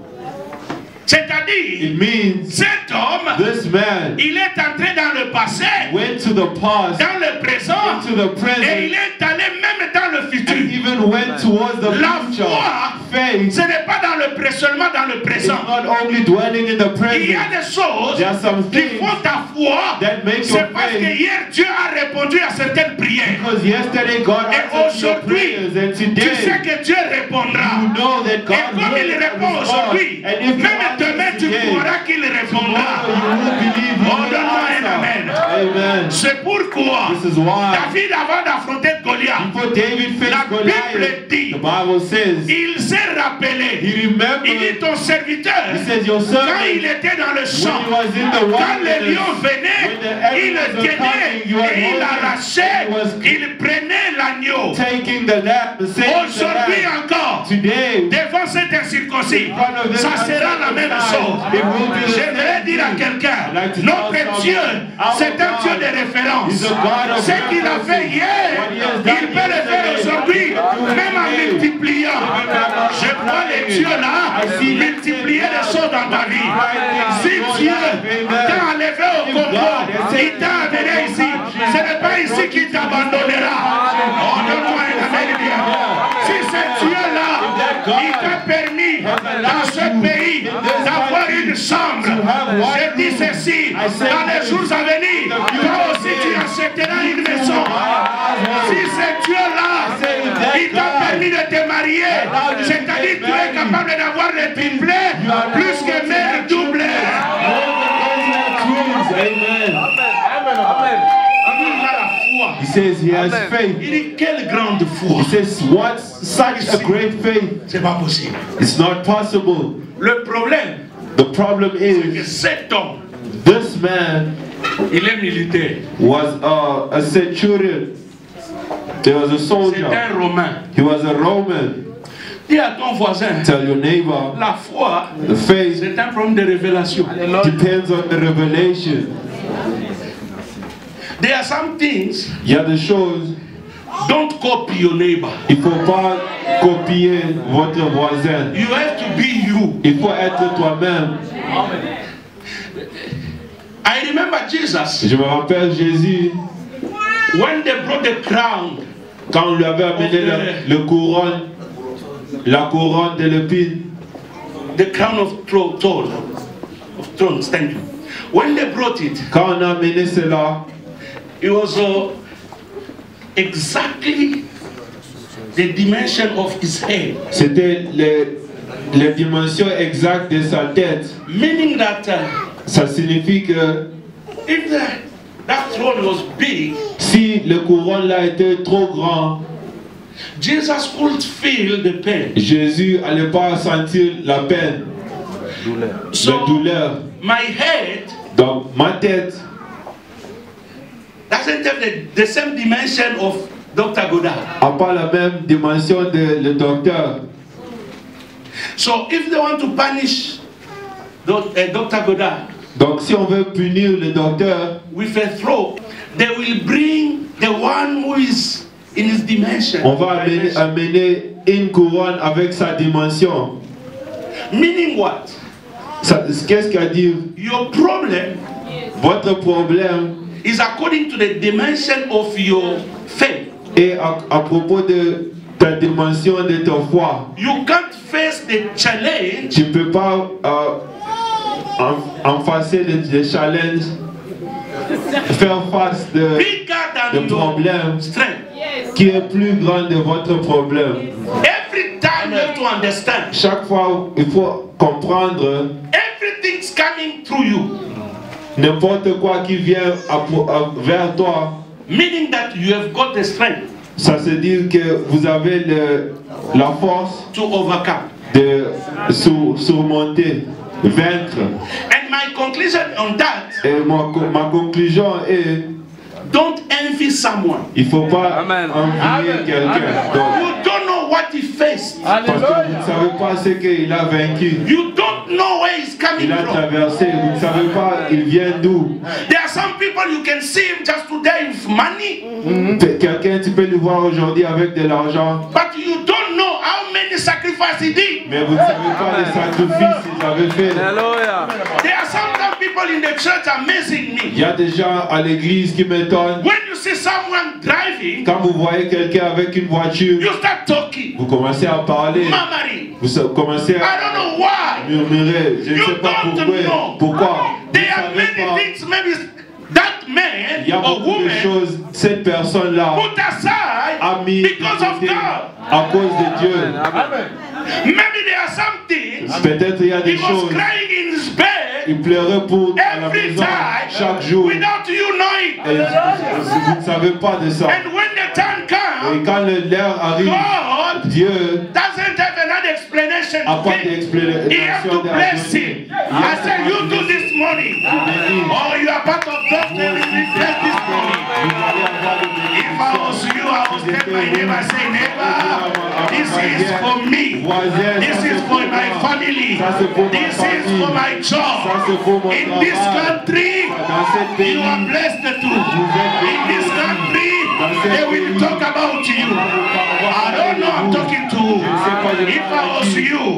C'est-à-dire, It means cet homme, this man il est entré dans le passé, went to the past, dans le présent, into the et il present, est allé même dans le and futur. even went towards the La future. foi, Faith ce n'est pas dans le seulement dans le is présent. not only dwelling in the Il y a present. des choses There are some qui things font ta foi. that make your C'est parce que faith. hier Dieu a répondu à certaines prières. Because yesterday God Et answered your aujourd'hui, prayers, and tu sais today que Dieu répondra. you know that Et God comme il will répond respond. aujourd'hui, And if you même answer demain tu today, croiras qu'il répondra. tomorrow you will believe He Oh, will donne-moi un answer. amen. Amen. C'est pourquoi This is why David, avant d'affronter Goliath, before David la faced Goliath, Bible dit, the Bible says il s'est rappelé. he Il dit remembered. ton serviteur, He says your quand servant, il était dans le when champ, he was in the quand les wilderness, lions venaient, when the il le animals were tenait coming, you were et il holding, arrachait, he was il prenait l'agneau. taking the lamb, the saving the Aujourd'hui lamb. encore, Today, devant cet incirconcis, in front of them ça sera la même chose. it will be the J'aimerais same dire à thing. quelqu'un, I'd like to notre tell Dieu, someone, c'est un our Dieu de God référence. is a God of Ce qu'il a fait references. hier, What he has il done peut le faire yesterday, aujourd'hui, he can do it même en today. multipliant. Je vois les dieux là I see multiplier des choses dans ta vie. Si Dieu t'a enlevé au Congo, il t'a amené ici. Ce n'est pas ici qu'il t'abandonnera. Oh, donne-moi un amen bien. Si ce Dieu-là, il t'a permis dans ce pays d'avoir une chambre, je dis ceci, dans les jours à venir, toi aussi tu achèteras une maison. Si ce Dieu-là, il t'a permis de te marier, c'est-à-dire que tu es capable d'avoir le triplé plus que mère double. Amen. Amen. Il a la foi. He says he has Amen. faith. Il dit quelle grande foi. He says, what's such a great faith? C'est pas possible. It's not possible. Le problème, The problem c'est que is, cet homme, this man il est militaire. was a centurion. He was a C'est soldier. un Romain. He was a Roman. Dis à ton voisin, Tell your neighbor, la foi, the faith c'est un problème de révélation. depends on the revelation. There are some things, Il y a des choses, don't copy your neighbor. il ne faut pas copier votre voisin. You have to be you. Il faut être toi-même. I remember Jesus, Je me rappelle Jésus, when they brought the crown, quand on lui avait amené le couronne, la couronne de l'épine, the crown of thrones, thank you. When they brought it, quand on a amené cela, it was exactly the dimension of his head. c'était les dimensions exactes de sa tête. Meaning that Ça signifie que if that throne was big, si le couronne là était trop grand, Jesus could feel the pain. Jésus n'allait pas sentir la peine, la So douleur. my head Donc ma tête doesn't have the same dimension of Dr. Godard. n'a pas la même dimension de le docteur. So if they want to punish Dr. Godard, Donc si on veut punir le docteur with a throw, they will bring the one who is in his dimension. on va amener une couronne avec sa dimension. Meaning what? Qu'est-ce qu'à dire? Your problem Votre problème is according to the dimension of your faith. est à propos de ta dimension de ta foi. You can't face the challenge Tu ne peux pas enfacer les challenges, faire face de bigger than problème your strength. qui est plus grand de votre problème. Every time you have to understand, Chaque fois, il faut comprendre everything's coming through you. n'importe quoi qui vient vers toi. Meaning that you have got the strength Ça veut dire que vous avez la force to overcome. de surmonter, vaincre. And my conclusion on that, Et ma conclusion est, don't envy someone. il ne faut pas Amen. envier Amen. quelqu'un. Amen. Donc, You don't know what he faced. parce que vous ne savez pas ce qu'il a vaincu. You don't know where he's coming Il a from. traversé, vous ne savez pas il vient d'où. There are some people you can see him just today with money, Quelqu'un, tu peux le voir aujourd'hui avec de l'argent, but you don't know how many sacrifices he did. mais vous ne savez pas les sacrifices qu'ils avaient fait. Hallelujah. There are sometimes people in the church amazing Il me. y a des gens à l'église qui m'étonnent. When you see someone driving, Quand vous voyez quelqu'un avec une voiture, you start talking. vous commencez à parler, Murmuring. vous commencez I à don't know why. murmurer. Je ne You sais pas don't pourquoi. know. Pourquoi? There Vous are savez many pas. things, maybe that man Il y a or beaucoup de woman choses. Cette personne-là put aside a mis because of de côté God. à cause de Dieu. Maybe there are some things Peut-être il y a he des was choses. crying in his bed Il pleurait pour à la every maison chaque time jour. without you knowing. Et vous ne savez pas de ça. And when the time Et comes, quand l'heure arrive, God Dieu doesn't have another explanation n'a to pas give. He has d'explication to bless him. I said, you do this morning. Oh, you are part of doctrine. You bless this morning. If I was you, I would take my neighbor, say, neighbor, this is for me. This is for my family. This is for my job. In this country, you are blessed too. In this country, they will talk about you. I don't know, I'm talking to who. If I was you,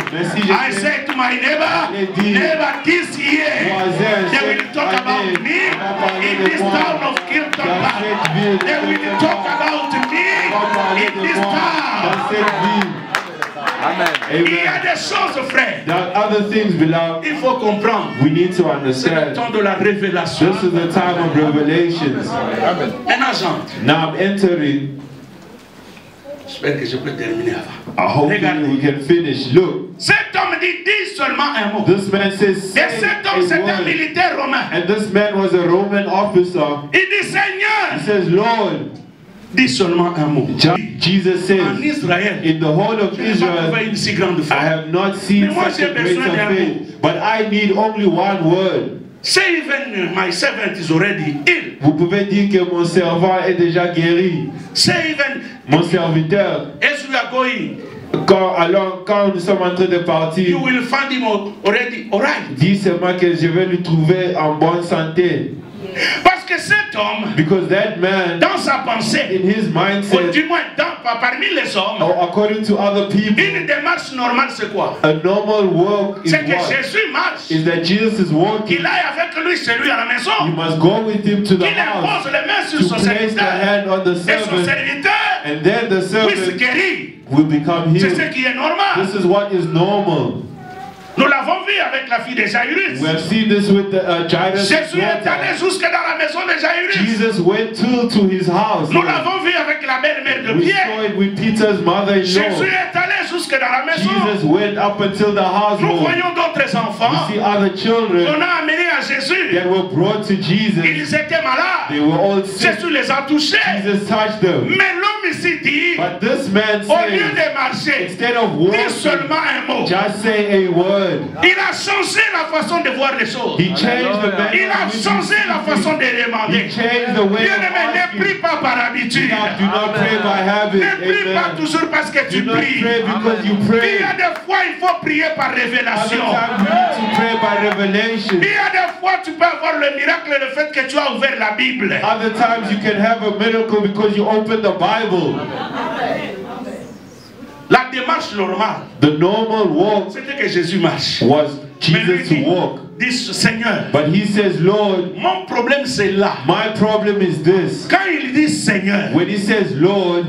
I said to my neighbor, neighbor, this year, they will talk about me in this town of Kilton Park. They will talk about me in this town. Amen. Il y a des choses, frère. There are other things, beloved, Il faut comprendre. we need to C'est le understand. temps de la révélation. This is the time of revelations. Maintenant, Jean, Now I'm entering. j'espère que je peux terminer avant. Hopefully we can finish. Look, Cet homme dit seulement un mot. this man says, Et say cet homme, c'est a un word. militaire romain. And this man was a Roman officer. Il dit, Seigneur, He says, Lord, dis seulement un mot. Jesus En says, Israël, in the whole of je n'ai pas Israel, trouvé une si grande I foi. have not seen Mais moi, such j'ai a great besoin d'un faith, but I need only one word. Say even my servant is already ill. Vous pouvez dire que mon servant est déjà guéri. Say even Mon serviteur, as we are going, quand nous sommes en train de you partir, will find him already alright. dis seulement que je vais le trouver en bonne santé. Parce que cet homme, Because that man, dans sa pensée, in his ou mindset, du moins parmi les hommes, or according to other people, une démarche normale, c'est quoi? a normal walk is C'est que what? Jésus marche. Is that Jesus is walking. Qu'il aille avec lui chez lui à la You maison. must go with him to the Qu'il house impose les mains sur to son place the serviteur. hand on the Et son servant, serviteur and then the puisse servant guérir. will become C'est healed. ce qui est normal. This is what is normal. Nous l'avons vu avec la fille de Jairus. We have seen this with the Jairus' Jésus est allé daughter. jusque dans la maison de Jairus. Jesus went to his house. Nous l'avons vu avec la belle-mère de We Pierre. saw it with Peter's Jésus mother-in-law. est allé jusque dans la maison. Jesus went up until the Nous household. voyons d'autres We enfants see other qu'on children a amenés à Jésus. that were brought to Jesus. Ils étaient malades. They were all sick. Jésus les a touchés. Jesus touched them. Mais l'homme homme ici dit, But this man au lieu says, de marcher, instead of dis walking, seulement un mot. just say a word. Il a changé la façon de voir les choses. He changed the manner Il a in which changé la façon de he demander. changed the way of Bien-aimé, ne asking. prie pas par habitude. Do not pray by habit. Ne prie pas Amen. toujours parce que Do tu not pries. pray because you Il pray. y a des fois, il faut prier par Other révélation. times you need to pray by revelation. Il y a des fois, tu peux avoir le miracle, le fait que tu as ouvert la Bible. Other times you can have a miracle because you open the Bible. La démarche normale, The normal walk c'était que Jésus marche. was Mais lui Jesus to dit, walk. dis Seigneur, But he says, Lord, mon problème c'est là. my problem is this. Quand il dit Seigneur, When he says Lord,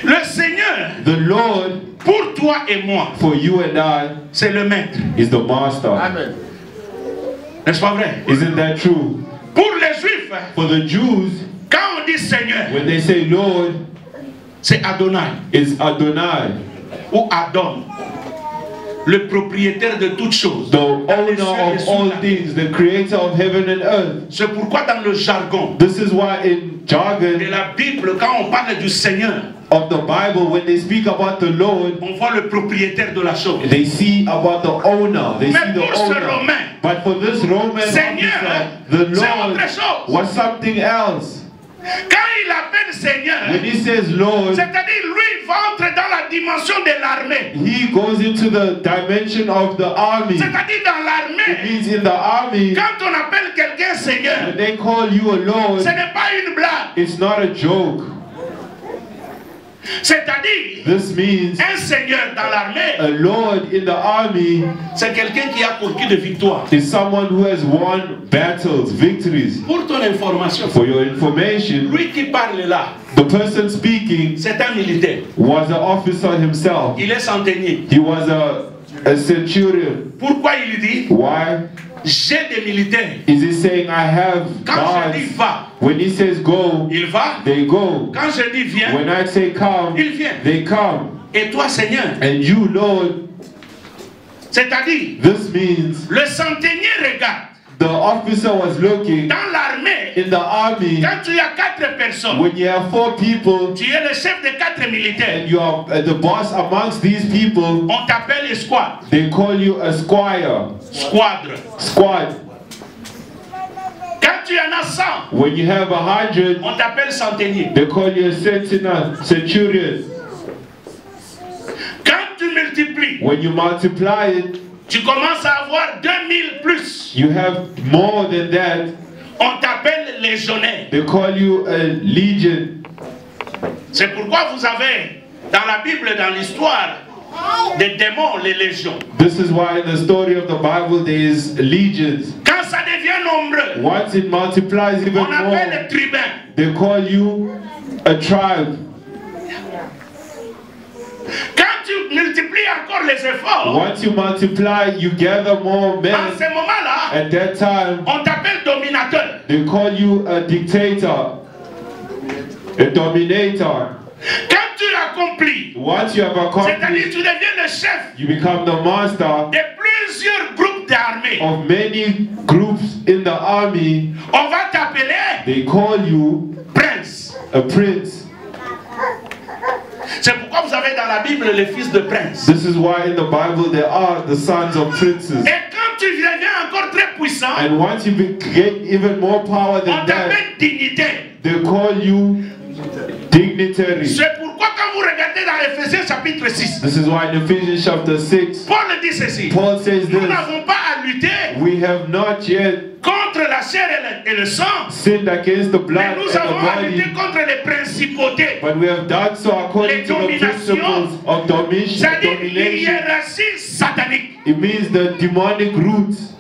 le Seigneur, the Lord pour toi et moi, for you and I c'est le maître. is the master. Amen. N'est-ce pas vrai? Isn't that true? Pour les Juifs, For the Jews, quand on dit Seigneur, when they say Lord, c'est Adonai it's Adonai, ou Adon, le propriétaire de toutes choses. the Dans les owner cieux et of sous all la terre. things, the creator of heaven and earth. C'est pourquoi dans le jargon This is why in de jargon la Bible, quand on parle du Seigneur, of the Bible, when they speak about the Lord, on voit le propriétaire de la chose. they see about the owner. They Mais see the pour ce owner. Romain, But for this Roman Seigneur, officer, the c'est Lord autre chose. was something else. Quand il appelle Seigneur, When he says Lord, c'est-à-dire lui, il va entrer dans la dimension de l'armée. he goes into the dimension of the army. C'est-à-dire dans It l'armée, means in the army, quand on appelle quelqu'un Seigneur, when they call you a Lord, ce n'est pas une blague. it's not a joke. C'est-à-dire, This means un Seigneur dans l'armée, a Lord in the army c'est quelqu'un qui a conquis de victoire. is someone who has won battles, victories. Pour ton information, For your information, lui qui parle là, the person speaking c'est un militaire. was an officer himself. Il est centenier. He was a centurion. Pourquoi il dit, Why j'ai des militaires. is he saying I have Quand je dis guards? va, When he says go, il va. they go. Quand je dis viens, When I say come, il vient. they come. Et toi, Seigneur, And you, Lord, c'est-à-dire, this means le centenier regarde. the officer was looking Dans l'armée, in the army. quand tu as 4 personnes, When you have 4 people tu es le chef de 4 militaires. and you are the boss amongst these people, On t'appelle escouade. they call you a squire, Squadre. squad. Quand tu en as 100, When you have 100, on t'appelle centenier. they call you a sentinel, centurion. Quand tu multiplies, When you multiply it, tu commences à avoir 2000 plus. you have more than that. On t'appelle légionnaire. They call you a legion. C'est pourquoi vous avez dans la Bible, dans l'histoire, des démons, les légions. This is why in the story of the Bible there is legions. Quand ça devient nombreux, Once it multiplies even on appelle more, les tribuns. they call you a tribe. Quand tu multiplies encore les efforts, Once you multiply, you gather more en men. ce moment-là, At that time, on t'appelle dominateur. they call you a dictator, a dominator. Quand tu accomplis, Once you have c'est-à-dire accomplished, tu deviens le chef you become the master de plusieurs groupes d'armées. of many groups in the army. On va t'appeler They call you prince. a prince. C'est pourquoi vous avez dans la Bible les fils de prince. This is why in the Bible there are the sons of princes. Et quand tu deviens encore très puissant, And once you get even more power on than that, t'appelle dignitaire. they call you dignitary. C'est pourquoi quand vous regardez dans Ephésiens chapitre 6, This is why in Ephesians chapter 6, Paul dit ceci. Paul says Nous this: n'avons pas à lutter we have not yet contre la chair et le sang, sinned against the mais blood nous and the avons à lutter body, contre les principautés. but we have done so according to the principles of C'est-à-dire domination. l'hiérarchie satanique. It means the demonic roots.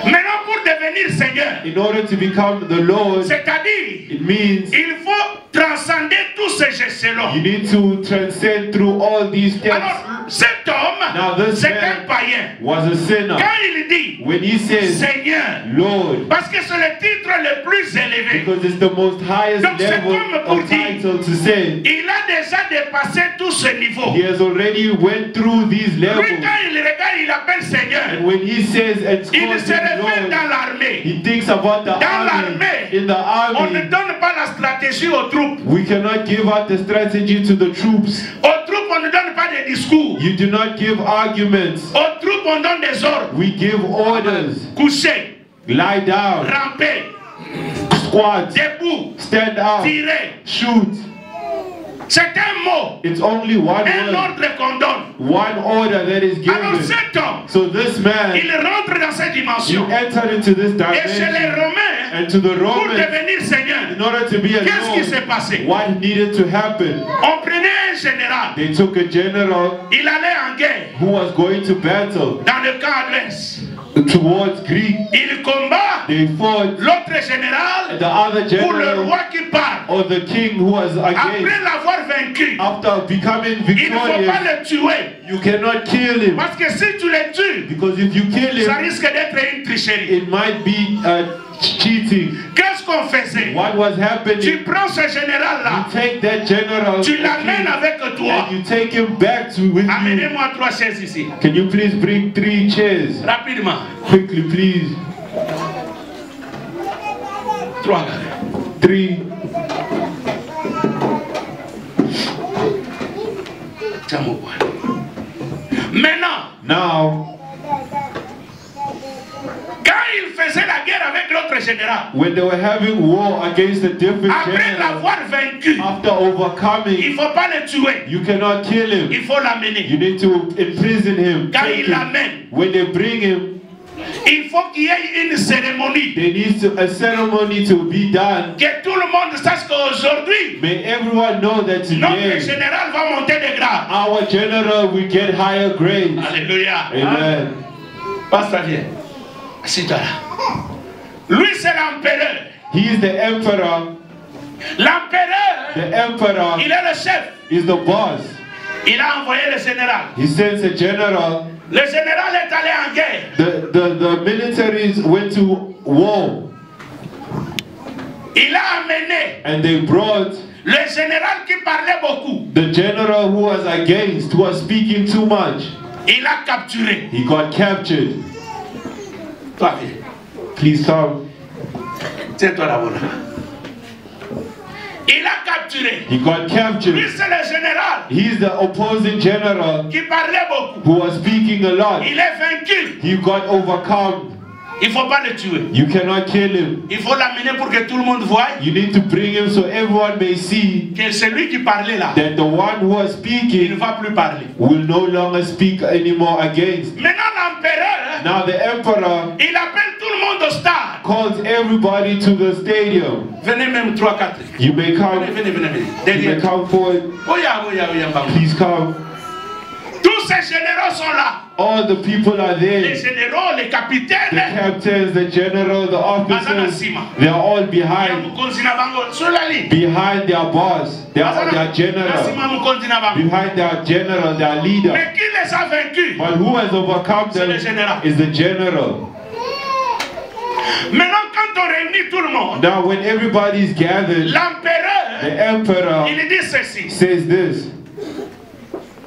Maintenant, pour devenir Seigneur, In order to become the Lord, c'est-à-dire, it means il faut transcender tous ces échelons. you need to transcend through all these steps. Alors, Cet homme, Now this c'est man un païen. was a sinner. Quand il dit When he says, Seigneur, Lord, parce que c'est le titre le plus élevé. because it's the most highest Donc c'est level comme pour of dire, title to say, il a déjà dépassé tous ces niveaux. he has already went through these Lui, levels. quand il regarde, il appelle Seigneur. And when he says and Il calls se him révèle Lord, dans l'armée. he thinks about the Dans army. l'armée, In the on ne army, donne pas la stratégie aux troupes. we cannot give out the strategy to the troops. Aux troupes, on ne donne pas de discours. You do not give arguments. Aux troupes, on donne des ordres. We give orders. Coucher, Lie down, ramper, squat, debout, stand up, tirer. shoot. C'est un mot, It's only one un word, ordre qu'on donne. one order that is Alors given. cet homme, So this man, il rentre dans cette he dimension. entered into this Et chez les dimension, Romains, and to the pour Romans, devenir Seigneur, in order to be a qu'est-ce qui s'est Lord, passé? what needed to happen? On prenait un général, They took a general il allait en guerre who was going to battle dans le camp adverse. towards Greek. Il combat They fought l'autre général the other ou le general roi qui part. or the king who was Après against. l'avoir vaincu, After becoming il ne faut pas victorious, le tuer. you cannot kill him. Parce que si tu le tues, Because if you kill ça him, risque d'être une tricherie. it might be cheating. Qu'est-ce qu'on faisait? What was Tu happening? prends ce général-là, You take that general tu l'amènes king, avec toi. and you take him back to with you. Amenez-moi 3 chaises ici. Can you please bring 3 chairs? Rapidement. Quickly, please. 3. 3. Tiens-moi. Maintenant, Now, quand il faisait la guerre avec l'autre général, when they were having war against a different après general, l'avoir vaincu, after il overcoming, ne faut pas le tuer. you cannot kill him. Il faut l'amener. You need to imprison him. Quand Take il him. l'amène, When they bring him, il faut qu'il y ait une cérémonie. there needs a ceremony to be done. Que tout le monde sache qu'aujourd'hui, May everyone know that notre today, général va monter de grade. our general will get higher grades. Alléluia. Amen. Passe ta vie. Assis-toi là. Lui, c'est l'empereur. He is the emperor. L'empereur, The emperor il est le chef. is the boss. Il a envoyé le général. He sends a general. Le général est allé en guerre. The militaries went to war, Il a amené and they brought le général qui parlait beaucoup. the general who was against, who was speaking too much. Il a capturé. He got captured. Toi, viens. Please come. Tiens-toi là-bas. Il a capturé. He got Lui, captured. c'est le général He's the opposing general qui parlait beaucoup. who was speaking a lot. Il est vaincu. He got overcome. Il ne faut pas le tuer. You cannot kill him. Il faut l'amener pour que tout le monde voie You need to bring him so everyone may see que celui qui parlait là, that the one who was il ne speaking va plus parler. will no longer speak anymore against. Maintenant, l'empereur, Now the emperor il appelle tout le monde au stade. calls everybody to the stadium. Venez même 3-4. You may come. Venez, venez, venez. You may Derrière. come forward. Oya, oya, oya, bam. Please come. Tous ces généraux sont là. All the people are Les there. généraux, les The capitaines. captains, the general, the officers, they are all behind Sur la ligne. their boss, their general, behind their general, their leader. Mais qui les a vaincus? But who has overcome them le général. is the general. Maintenant, quand on réunit tout le monde, Now when everybody is gathered, l'empereur, the emperor il dit ceci. says this.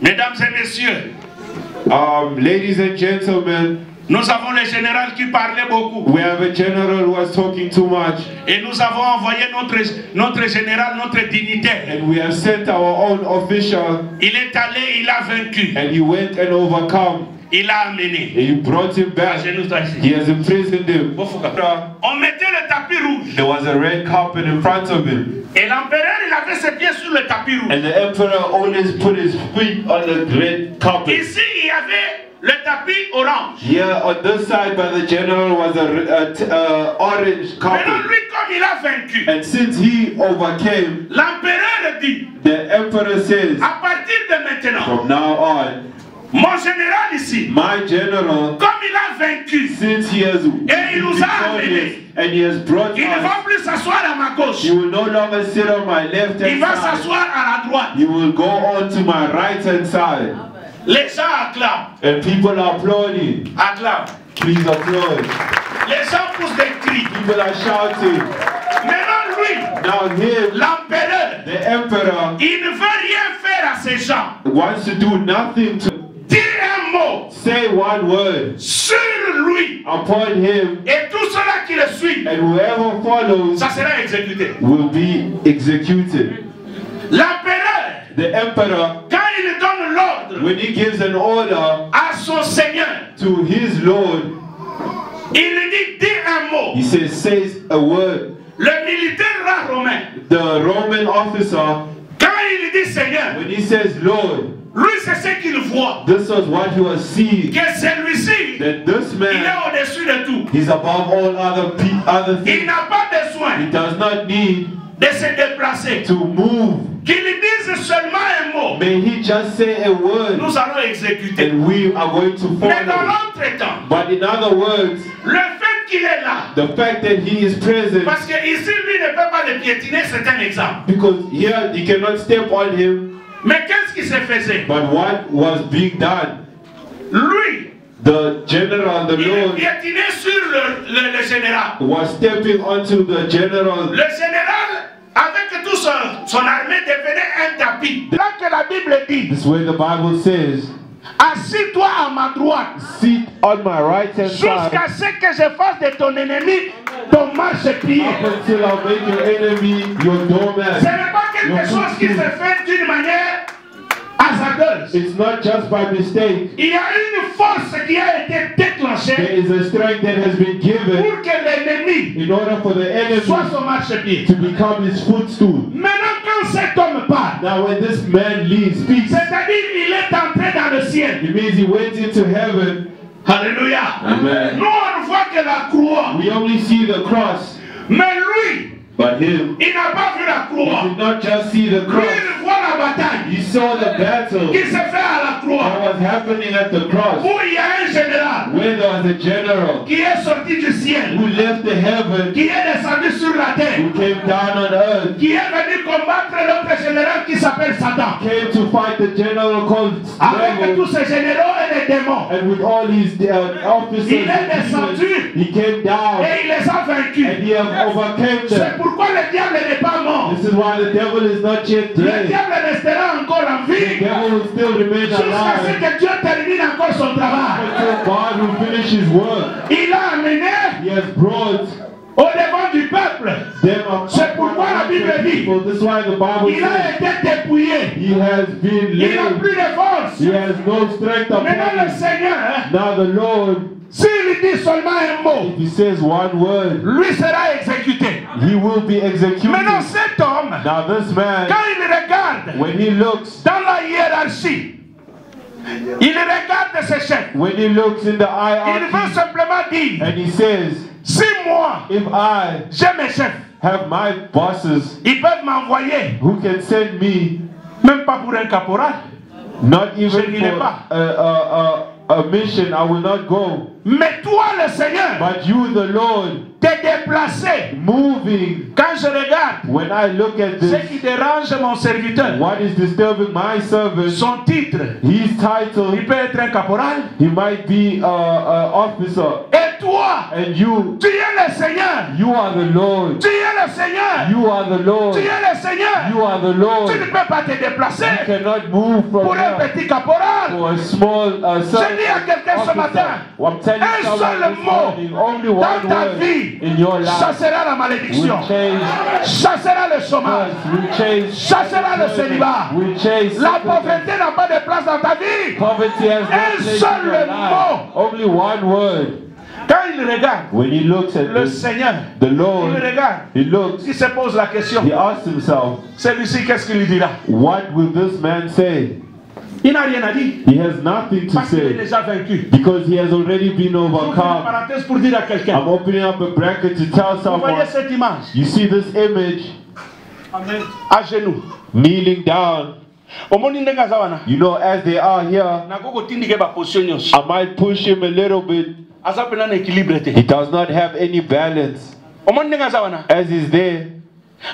Mesdames et messieurs, Ladies and gentlemen, nous avons le général qui parlait beaucoup. we have a general who was talking too much, Et nous avons envoyé notre général, notre dignitaire. and we have sent our own official, Il est allé, il a vaincu. and he went and overcome. Il a amené. And he brought him back. He has imprisoned him. On mettait le tapis rouge. There was a red carpet in front of him, Et l'empereur, il avait ses pieds sur le tapis rouge. and the emperor always put his feet on the red carpet. Ici, il y avait le tapis orange. Here on this side by the general was a orange Maintenant, carpet. lui, comme il a vaincu, And since he overcame, l'empereur dit, the emperor says, à partir de maintenant, from now on, mon général ici, my general, comme il a vaincu, since he has et il nous a victorious amenés, and he has brought il ne va us, plus s'asseoir à ma gauche. he will no longer sit on my left Il hand va side. s'asseoir à la droite. He will go on to my right hand side. Les gens acclament. And people are applauding. Acclament. Please applaud. Les gens poussent des cris. People are shouting. Maintenant, lui, Now him, l'empereur, the emperor, il ne veut rien faire à ces gens. wants to do nothing to Dire un mot say one word sur lui. upon him, Et tout cela qui le suit, and whoever follows ça sera exécuté. will be executed. L'empereur, The emperor, quand il donne l'ordre when he gives an order à son Seigneur, to his Lord, il lui dit, dis un mot. he says a word. Le militaire romain, The Roman officer, quand il dit Seigneur, when he says Lord, lui c'est ce qu'il voit. this was what he was seeing. Que celui-ci, That this il est man, au-dessus de tout. he's above all other Il things. n'a pas besoin He does not need de se déplacer. to move. Qu'il dise seulement un mot. May he just say a word, Nous allons exécuter. and we are going to Mais dans follow. l'entretemps, But in other words, le fait qu'il est là, the fact that he is present, parce que ici lui ne peut pas le piétiner, c'est un exemple. because here he cannot step on him. Mais qu'est-ce qui se faisait? But what was being done? Lui, The general, the il Lord, piétinait sur le général. was stepping onto the general. Le général, avec toute son armée, devenait un tapis. Là que la Bible dit, This is where the Bible says, assis-toi à ma droite, sit on my right hand jusqu'à side ce que je fasse de ton ennemi ton marchepied. up until I make your enemy your Ce doormat. n'est pas quelque chose qui se fait d'une manière hasardeuse. It's not just by mistake. Il y a une force qui a été There déclenchée is a strength that has been given pour que l'ennemi in order for the enemy soit son marchepied. to become his footstool. Maintenant, quand cet homme parle, Now when this man speaks, c'est-à-dire il est entré dans le ciel. it means he went into heaven. Alléluia. Amen. Nous, on ne voit que la croix. We only see the cross, Mais lui, but him, il n'a pas vu la he croix. did not just see the Lui, cross. il voit la bataille He saw the battle qui se fait à la that croix. was happening at the cross, Où il y a un général where there was a general qui est sorti du ciel, who left the heaven, qui est descendu sur la terre, who came down on earth, qui est venu combattre l'autre général qui s'appelle Satan. came to fight the general called Avec devil, tous ses généraux et les démons. and with all his officers, Il est and descendu demons, he came down et il les a vaincus. and he have overcame C'est them. pourquoi le diable n'est pas mort. This is why the devil is not yet Le dead. diable restera encore en The vie devil will still remain jusqu'à ce alive que Dieu termine encore son travail. until God will finish his work. Il a amené He has brought au devant du peuple. them up. C'est pourquoi la Bible dit, People. This is why the Bible il a says été dépouillé. he has been Il n'a laid. plus de force. He has no strength upon Maintenant le him. Seigneur, Now the Lord, s'il dit seulement un mot, if he says one word, lui sera exécuté. he will be executed. Maintenant cet homme, Now this man, quand il regarde when he looks, dans la hiérarchie, il regarde ses chefs. when he looks in the Il veut hierarchy, simplement dire, and he says, si moi, if I j'ai mes chefs, have my bosses ils peuvent m'envoyer, who can send me, même pas pour un caporal, not Je even n'irai for pas. a mission, I will not go. mais toi le Seigneur, But you, the Lord, t'es déplacé. moving. Quand je regarde, When I look at ce this, qui dérange mon serviteur, what is disturbing my servant, son titre, his il title, peut être un caporal. he might be an officer. Et toi, And you, tu es le Seigneur. you are the Lord. Tu es le Seigneur. You are the Lord. Tu es le Seigneur. You are the Tu Lord. ne peux pas te You déplacer cannot move pour from un here petit caporal. for a small Je dis à quelqu'un ce matin, I'm telling un someone seul this mot morning, only dans one ta word vie in your life chassera la malédiction, will change chassera le chômage, us, will change chassera le célibat. will change La sickness. pauvreté n'a pas de place dans ta vie. Poverty has no Un place in seul your life. mot. Only one word. Quand il regarde When he looks at le this, Seigneur, the il Lord, regarde, he looks, il se pose la question, he asks himself, celui-ci, qu'est-ce qu'il lui dira? what will this man say? Il n'a rien à dire, He has nothing to parce qu'il est say déjà vaincu. because he has already been J'ouvre une overcome. parenthèse pour dire à quelqu'un, I'm opening up a bracket to tell vous someone, voyez cette image, you see this image, à genoux. kneeling down. Omoni ndenge aza wana, You know, as they are here, nakoko tindike ba position nyonso. I might push him a little bit. Aza pena na équilibre te. He does not have any balance. Omoni ndenge aza wana, As he's there,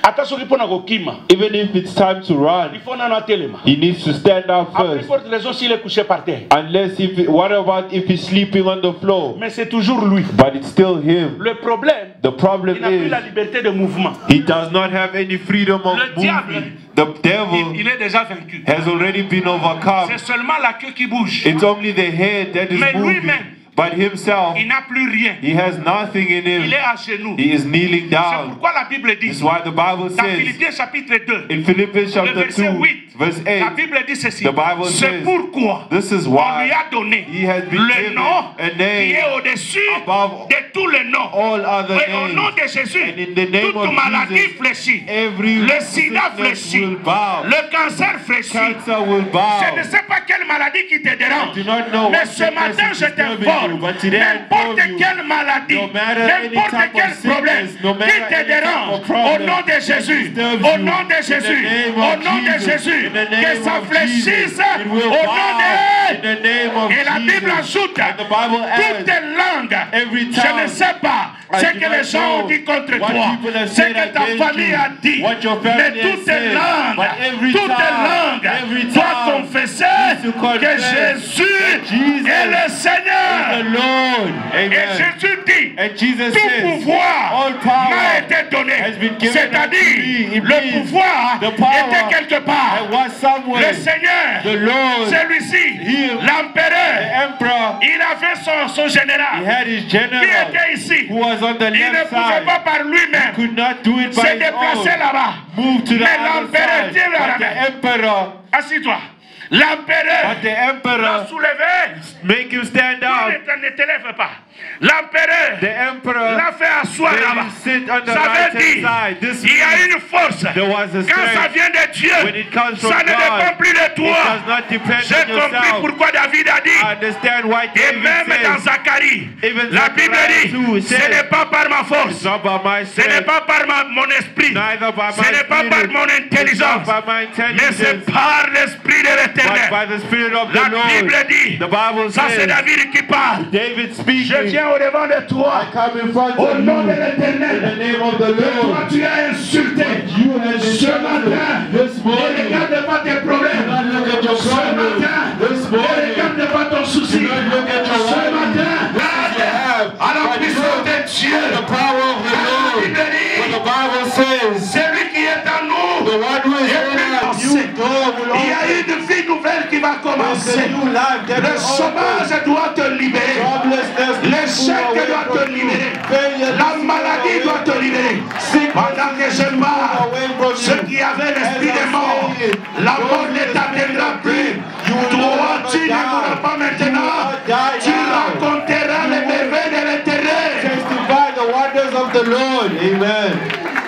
Attention, il faut na kokima. Even if it's time to Il run, faut na telema. he needs to stand up Après first. forte raison s'il est couché par terre. Unless what about if he's sleeping on the floor? Mais c'est toujours lui. But it's still him. Le problème, The problem il n'a plus is la liberté de mouvement. he does not have any freedom of Le diable, movement. The devil il est déjà vaincu. has already been overcome. C'est seulement la queue qui bouge. It's only the head that is Mais moving. lui-même, But himself, il n'a plus rien. he has nothing in Il him. est à genoux. He is kneeling C'est down. pourquoi la Bible dit, That's why the Bible dans says Philippiens chapitre 2, in Philippians le chapter verset 2, 8, verse la 8, Bible dit ceci. the Bible C'est says, pourquoi this is on lui why a donné he has been le given nom a qui name est au-dessus above de tous les noms. all other Et au nom names. de Jésus, And in the name toute of maladie Jesus, fléchit. every Le sida sickness fléchit. will bow. Le cancer fléchit. Cancer will Je bow. ne sais pas quelle maladie qui te dérange. I do not know Mais what ce matin, sickness je is disturbing you, t'informe. but today I N'importe inform you, quelle maladie, no matter any n'importe type quel of problème sickness, no qui matter te any type dérange, of au problem nom de that Jésus, disturbs au you, nom de in the Jésus, name au of nom de Jesus, Jésus, in the que name ça of fléchisse Jesus, it au will nom bow in de... the name of Et la Bible Jesus. ajoute, And the Bible toutes adds, langues, every je ne tongue, sais pas I ce do que not les gens ont know dit contre what toi, people have ce said que ta against famille you, a dit, what your mais family has toutes said, langues, but every toutes tongue langues doivent confesser to que confess Jésus Jesus est le the Seigneur. Lord. Et Amen. Jésus dit, And Jesus tout says, pouvoir all power m'a été donné. has been given unto C'est-à-dire, me. It le means pouvoir the power était quelque part. I was somewhere. Le Seigneur, The Lord, celui-ci, He- the l'empereur, emperor, il avait son he général had his qui general était ici. who was on the Il ne left pouvait side. pas par lui-même Could not do it se by his déplacer own. là-bas. Move to the Mais other l'empereur, side. tiens la But the main. emperor, Assis-toi. L'empereur but the l'a emperor soulevé. make him stand Toi, up. ne te lève pas. L'empereur The emperor l'a fait asseoir made là-bas. him sit on the Ça right veut hand dire, side. This il y a means une force. there was a Quand ça strength. vient de Dieu, When it comes from ça ne dépend God, plus de it toi. does not depend J'ai on compris yourself. pourquoi David a I dit, understand why et David même dans says, Zacharie, even la Bible Zechariah dit, too ce says, n'est pas par ma it's force, not by my ce n'est strength, pas par mon esprit, neither by ce my n'est pas par spirit, mon it's intelligence, not by my mais c'est intelligence, par l'Esprit de but l'Éternel. by the Spirit of the La Bible Lord. dit, The Bible ça c'est says, David qui parle. David Je speaking, viens au devant de toi, I come in front au of nom de you in the l'Éternel. name of the Que toi Lord. tu as insulté You have ce matin. this Ne morning. regarde pas tes problèmes. Do not look at your Ce problem. matin, This ne morning. regarde pas ton souci. Do not look at your Ce worry. matin, This you have. à la But puissance look de Dieu, at the power of the Lord. What the Bible says, celui qui est en nous, the one who is in us, you God will il y a open. une vie nouvelle qui va There's commencer. a new life that Le will open. chômage doit te libérer. Joblessness, L'échec people doit away te from libérer. you. Failure, La maladie doit te libérer. Pendant que je parle, ceux qui avaient l'esprit des morts, la mort ne t'atteindra plus. Toi, tu ne mourras pas maintenant. Tu raconteras les merveilles de l'Éternel. testify the wonders of the Lord. Amen.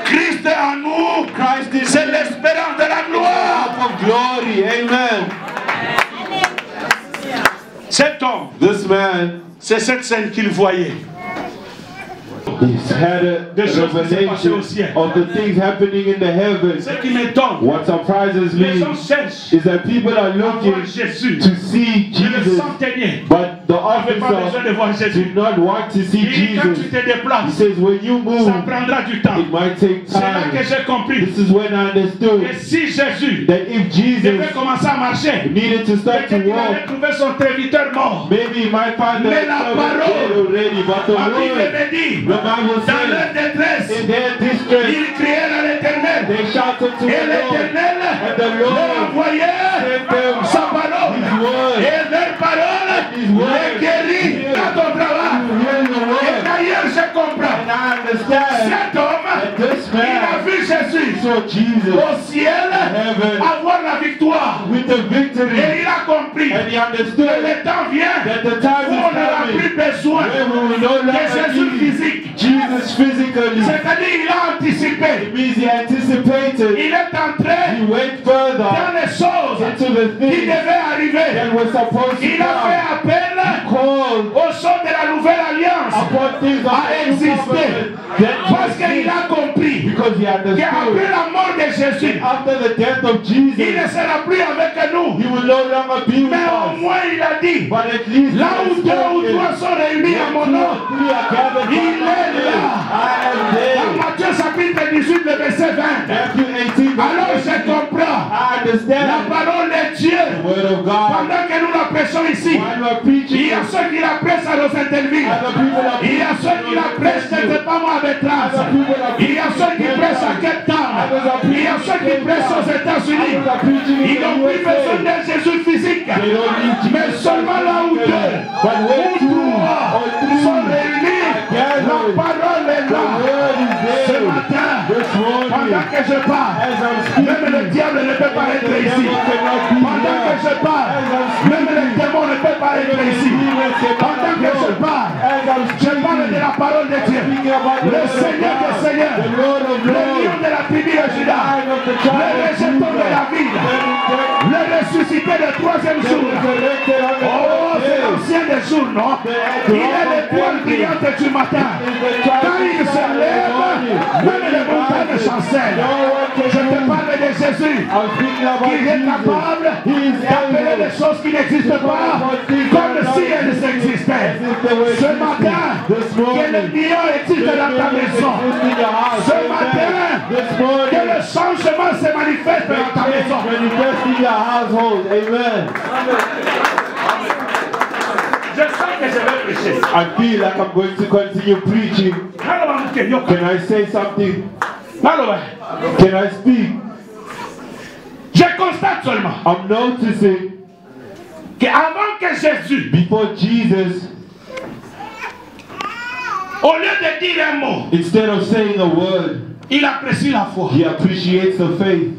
Christ est en nous. Christ is C'est l'espérance de la gloire. hope of glory. Amen. Cet homme, This man, c'est cette scène qu'il voyait. he's had a Des choses qui s'est passées au revelation ciel. of the things happening in the heavens. Ce qui m'étonne, What surprises les me gens cherchent is that people are à voir looking Jésus. to see Mais le Jesus, centenier but the n'avait pas besoin de officer voir Jésus. did not want to see Il dit, quand tu Jesus. te He déplaces, says, when you move, ça prendra du temps. it might take C'est là que time. j'ai compris This is when I que understood si Jésus that if devait Jesus commencer à marcher, needed to start to peut-être qu'il allait walk, trouver son serviteur mort. maybe he might find Mais that la servant parole, dead already, but the La Bible word, me dit, the Bible dans leur says, détresse, in their distress, ils crièrent à l'Éternel. they shouted to Et the Lord, l'Éternel and the leur Lord envoyait sent them sa parole. His word. Et leur parole His word. les guérit dans ton travail. to hear the Et word. d'ailleurs, je comprends. And I understand Cet homme, this il a man vu Jésus saw Jesus au ciel heaven avoir la victoire. with the victory, Et il a compris and he que understood le temps vient that the time où on n'aura is plus coming besoin when we will no de Jésus longer need physique. Jesus physically. C'est-à-dire, il a anticipé. It means he anticipated. Il est entré He went dans further les choses into the qui things devaient arriver. that were supposed to Il a fait come. appel Called aux choses de la nouvelle alliance upon things of à the new exister. covenant Parce that qu'il a compris because he qu'après understood la mort de Jésus, after the death of il ne Jesus, sera plus avec nous. he will no longer be with Mais au us. moins il a dit, But at least là he où has deux ou spoken. trois sont réunis à mon nom, Three are gathered by il my est name. là. I am Dans there. Matthieu chapitre 18, le verset 20, Belleville. Il y a ceux qui la prêchent quelque part moi avec Trans. Il y a ceux qui prêchent à Cape Town. Il y a ceux qui prêchent aux États-Unis. Ils n'ont plus besoin d'un Jésus physique. Mais seulement là où deux ou trois sont réunis, la parole est là. Ce matin, pendant que je parle, même le diable ne peut pas être ici. Pendant que je parle, même les démons ne peuvent pas être ici. Pendant que je parle de la parole de Dieu. Le Seigneur des Seigneurs, le lion de la tribu de Juda, le rejeton de la ville, le ressuscité le troisième jour. Oh, c'est l'ancien des jours, non? Il est l'étoile brillante du matin. Quand il se lève, même les montagnes chancellent. Je te parle de Jésus, qui est capable d'appeler les choses qui n'existent pas comme si elles existaient. Ce matin, que le lion existe dans ta maison. Ce matin, que le changement se manifeste dans ta maison. Amen. Je sens que je vais prêcher. I feel like I'm going to continue preaching. Can I say something? Can I speak? Je constate seulement I'm noticing qu'avant que Jésus, before Jesus, au lieu de dire un mot, instead of saying a word, il apprécie la foi. he appreciates the faith.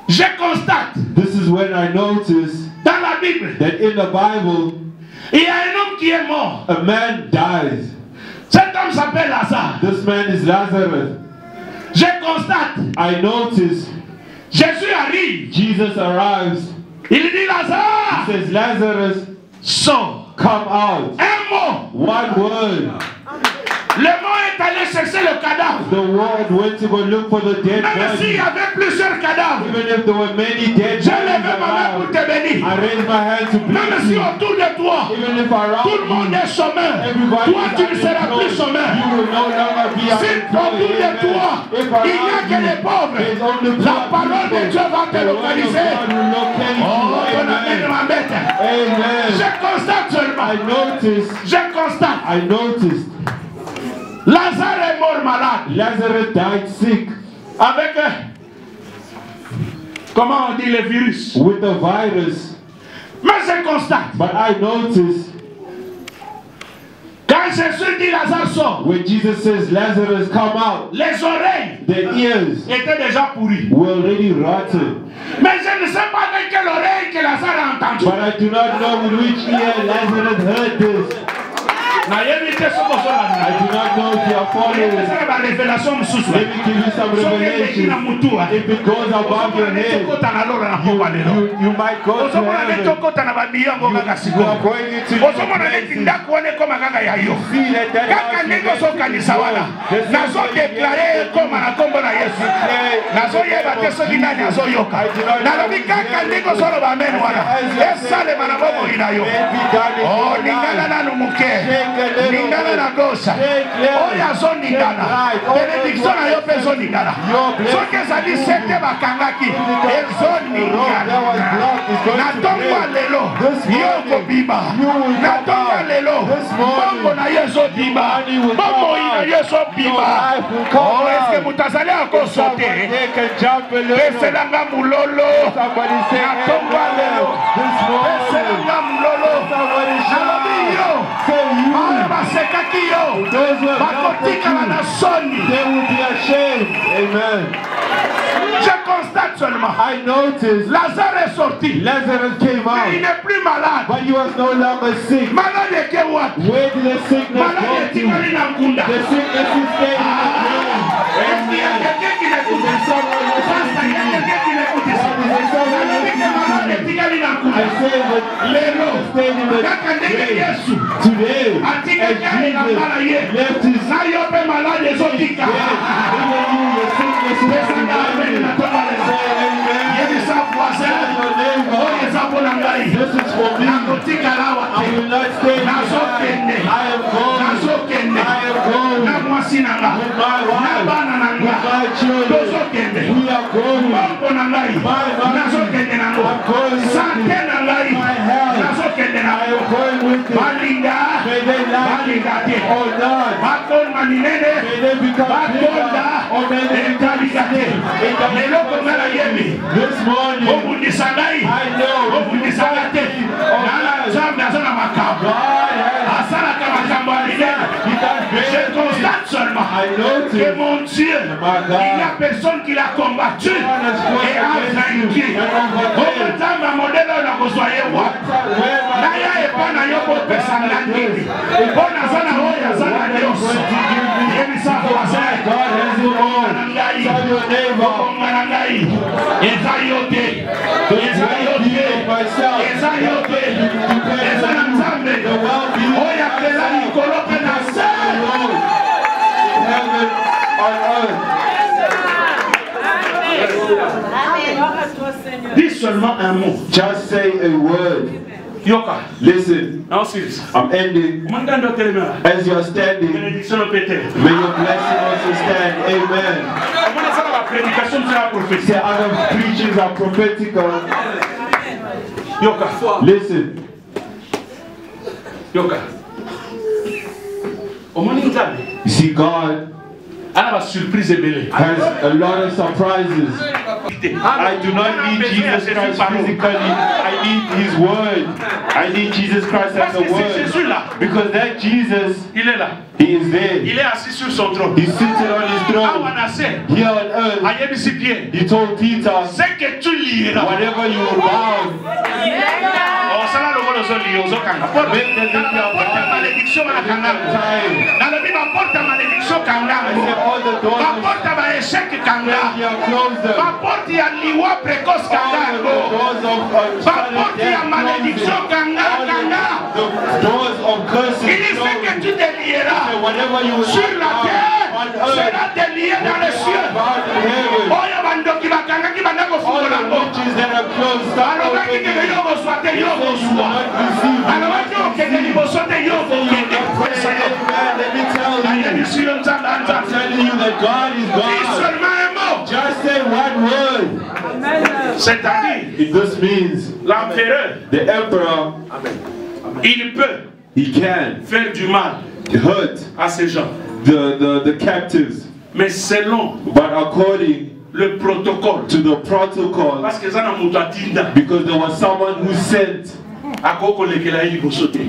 Je constate This is when I notice dans la Bible, that in the Bible, il y a un homme qui est mort. a man dies. Cet homme s'appelle Lazare. This man is Lazarus. Je constate, I notice Jésus arrive. Jesus arrives. Il dit Lazare, He says, Lazarus, sors. come out. Un mot. One word. Le mot est allé chercher le cadavre. The word went to go look for the dead Même s'il y body. avait plusieurs cadavres, Even if there were many dead j'ai bodies levé ma main pour around, te bénir. I raised my hand to Même bless si you. autour de toi, Even if around tout le monde you, est chômeur, everybody toi tu ne is seras plus unemployed, chômeur. you will no longer be Si autour de toi, unemployed. If il n'y a around que les you, pauvres, there's only la poor parole de people, Dieu va te the word of localiser. God will locate Oh, you. ton ami ne Amen. m'embête. Amen. Je constate seulement, I noticed, I noticed, Lazare est mort malade. Lazarus died sick Avec, comment on dit, le virus. with the virus. Mais je constate, But I noticed quand Jésus dit Lazare sort, when Jesus says, Lazarus, come out, les oreilles the ears étaient déjà pourries. were already rotten. Mais je ne sais pas avec quelle oreille que Lazare a entendu. But I do not know with which ear Lazarus heard this. I do not know if you are following. Let me give you some revelation. If it goes above your head, you might go to heaven. You are going into your places. You see that Ningana na gauche. Oya zo ningana. Benediction na yo pe zo ningana. Soki ezali sete bakangaki. Ezo ningana. Na tongo lelo. Yo kobima. Na tongo lelo. Bongo na yo zo bima. Bongo ina yo zo bima. Oh, eske mutazali akosote. Peselanga mulolo. Na tongo lelo. Peselanga mulolo. Nalobi yo. those who have not taken you, they will be ashamed. Amen. Je constate seulement. I noticed Lazare est sorti. Lazarus came Mais il out, n'est plus malade. but he was no longer sick. Malade était what? Where did the sickness Malade go est to? Tigari Nakunda. The sickness is staying in the ground. Est-ce qu'il y a quelqu'un qui l'écoute? Someone Pastor, il y a quelqu'un qui l'écoute ici. Malade est Tigari Nakunda. I say that Lelo. stayed in the Kaka ndenge grave. Yesu. Today, Atika as kale na mala ye. Jesus left his Na yo pe malade ezotika. even you, the sickness is Pesa na amen na toba le. Yedi sa voisin. Oye sa bona ngai. this is for me. Nakotika lawa I te. will not stay in the Nazokende. I am going. Nazokende. I am going. Na mwasi mwasi na nga na bana na nga tozokende moko na ngai nazokende nango sante na ngai nazokende nango balinga te bakonda minene bakonda etalika te eloko nga nayebi obundisa ngai obundisa nga te nana nzambe aza na makambo asalaka makambo ya minene. Je constate seulement que mon Dieu, il y a personne qui l'a combattu et a vaincu. Okotamba modèle na kosoye wa. Naya epana yoko pesa ngandini. Bona zana hoya zana Dios. Yemi sa kwasa. Ngai. Ngai. Ezayote. Ezayote. Ezayote. Ezanamzambe. Oya pela nikolope na sa. Heaven on earth. Dis seulement un mot. Just say a word. Yoka. Listen. I'm ending. As you are standing, may your blessing also stand. Amen. Say other preachings are prophetical. Yoka. Listen. Yoka. You see, God has a lot of surprises. I do not need Jesus Christ physically. I need His word. I need Jesus Christ as a word. Because that Jesus, He is there. He's seated on His throne. Here on earth, He told Peter, whatever you will bound, doors of curses, whatever you will sur la terre sera délié dans les cieux. I'm telling you that God is God. Just say one word. C'est-à-dire, this means l'empereur, the emperor, il peut he can faire du mal hurt à ces gens. The captives. Mais selon but according le protocole, to the protocol, because there was someone who sent,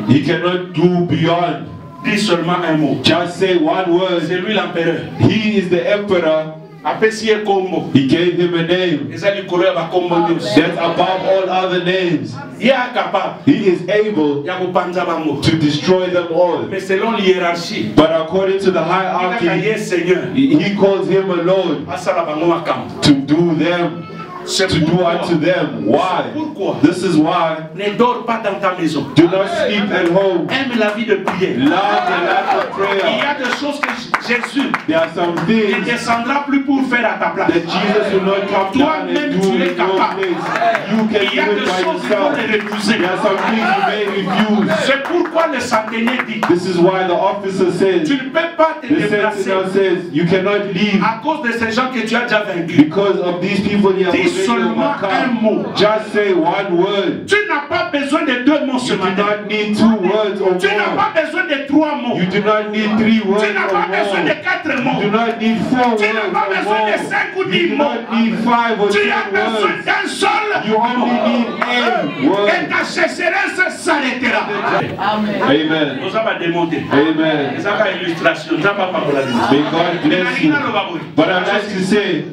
he cannot do beyond. Dis seulement un mot. Just say one word. C'est lui l'empereur. He is the emperor. He gave him a name that's above all other names. He is able to destroy them all. But according to the hierarchy, he calls him alone to do them. To do unto them. Why? This is why. Ne dors pas dans ta maison. Do not sleep at home. Aime la vie de prière. Love the life of prayer. Il y a des choses que Jésus ne descendra plus pour faire à ta place. That Jesus will not come down and do in your place. You can do it by yourself. There are some things you may refuse. C'est pourquoi le centenier dit. This is why the officer says. Tu ne peux pas te déplacer. The sentinel says you cannot leave. À cause de ces gens que tu as déjà vaincus. Because of these people you have already seulement un mot. Just say one word. Tu n'as pas besoin de deux mots ce matin. You do not need two words or more. Tu n'as pas besoin de trois mots. You do not need three words. Tu n'as pas besoin de quatre mots. You do not need four words. Tu n'as pas besoin de cinq ou dix mots. You do not need five or tu ten as besoin d'un seul You only need a word. Et ta sécheresse s'arrêtera. Amen. Nous allons démonter. Amen. Nous allons illustration. Nous allons pas May God bless you. But I'd like to say,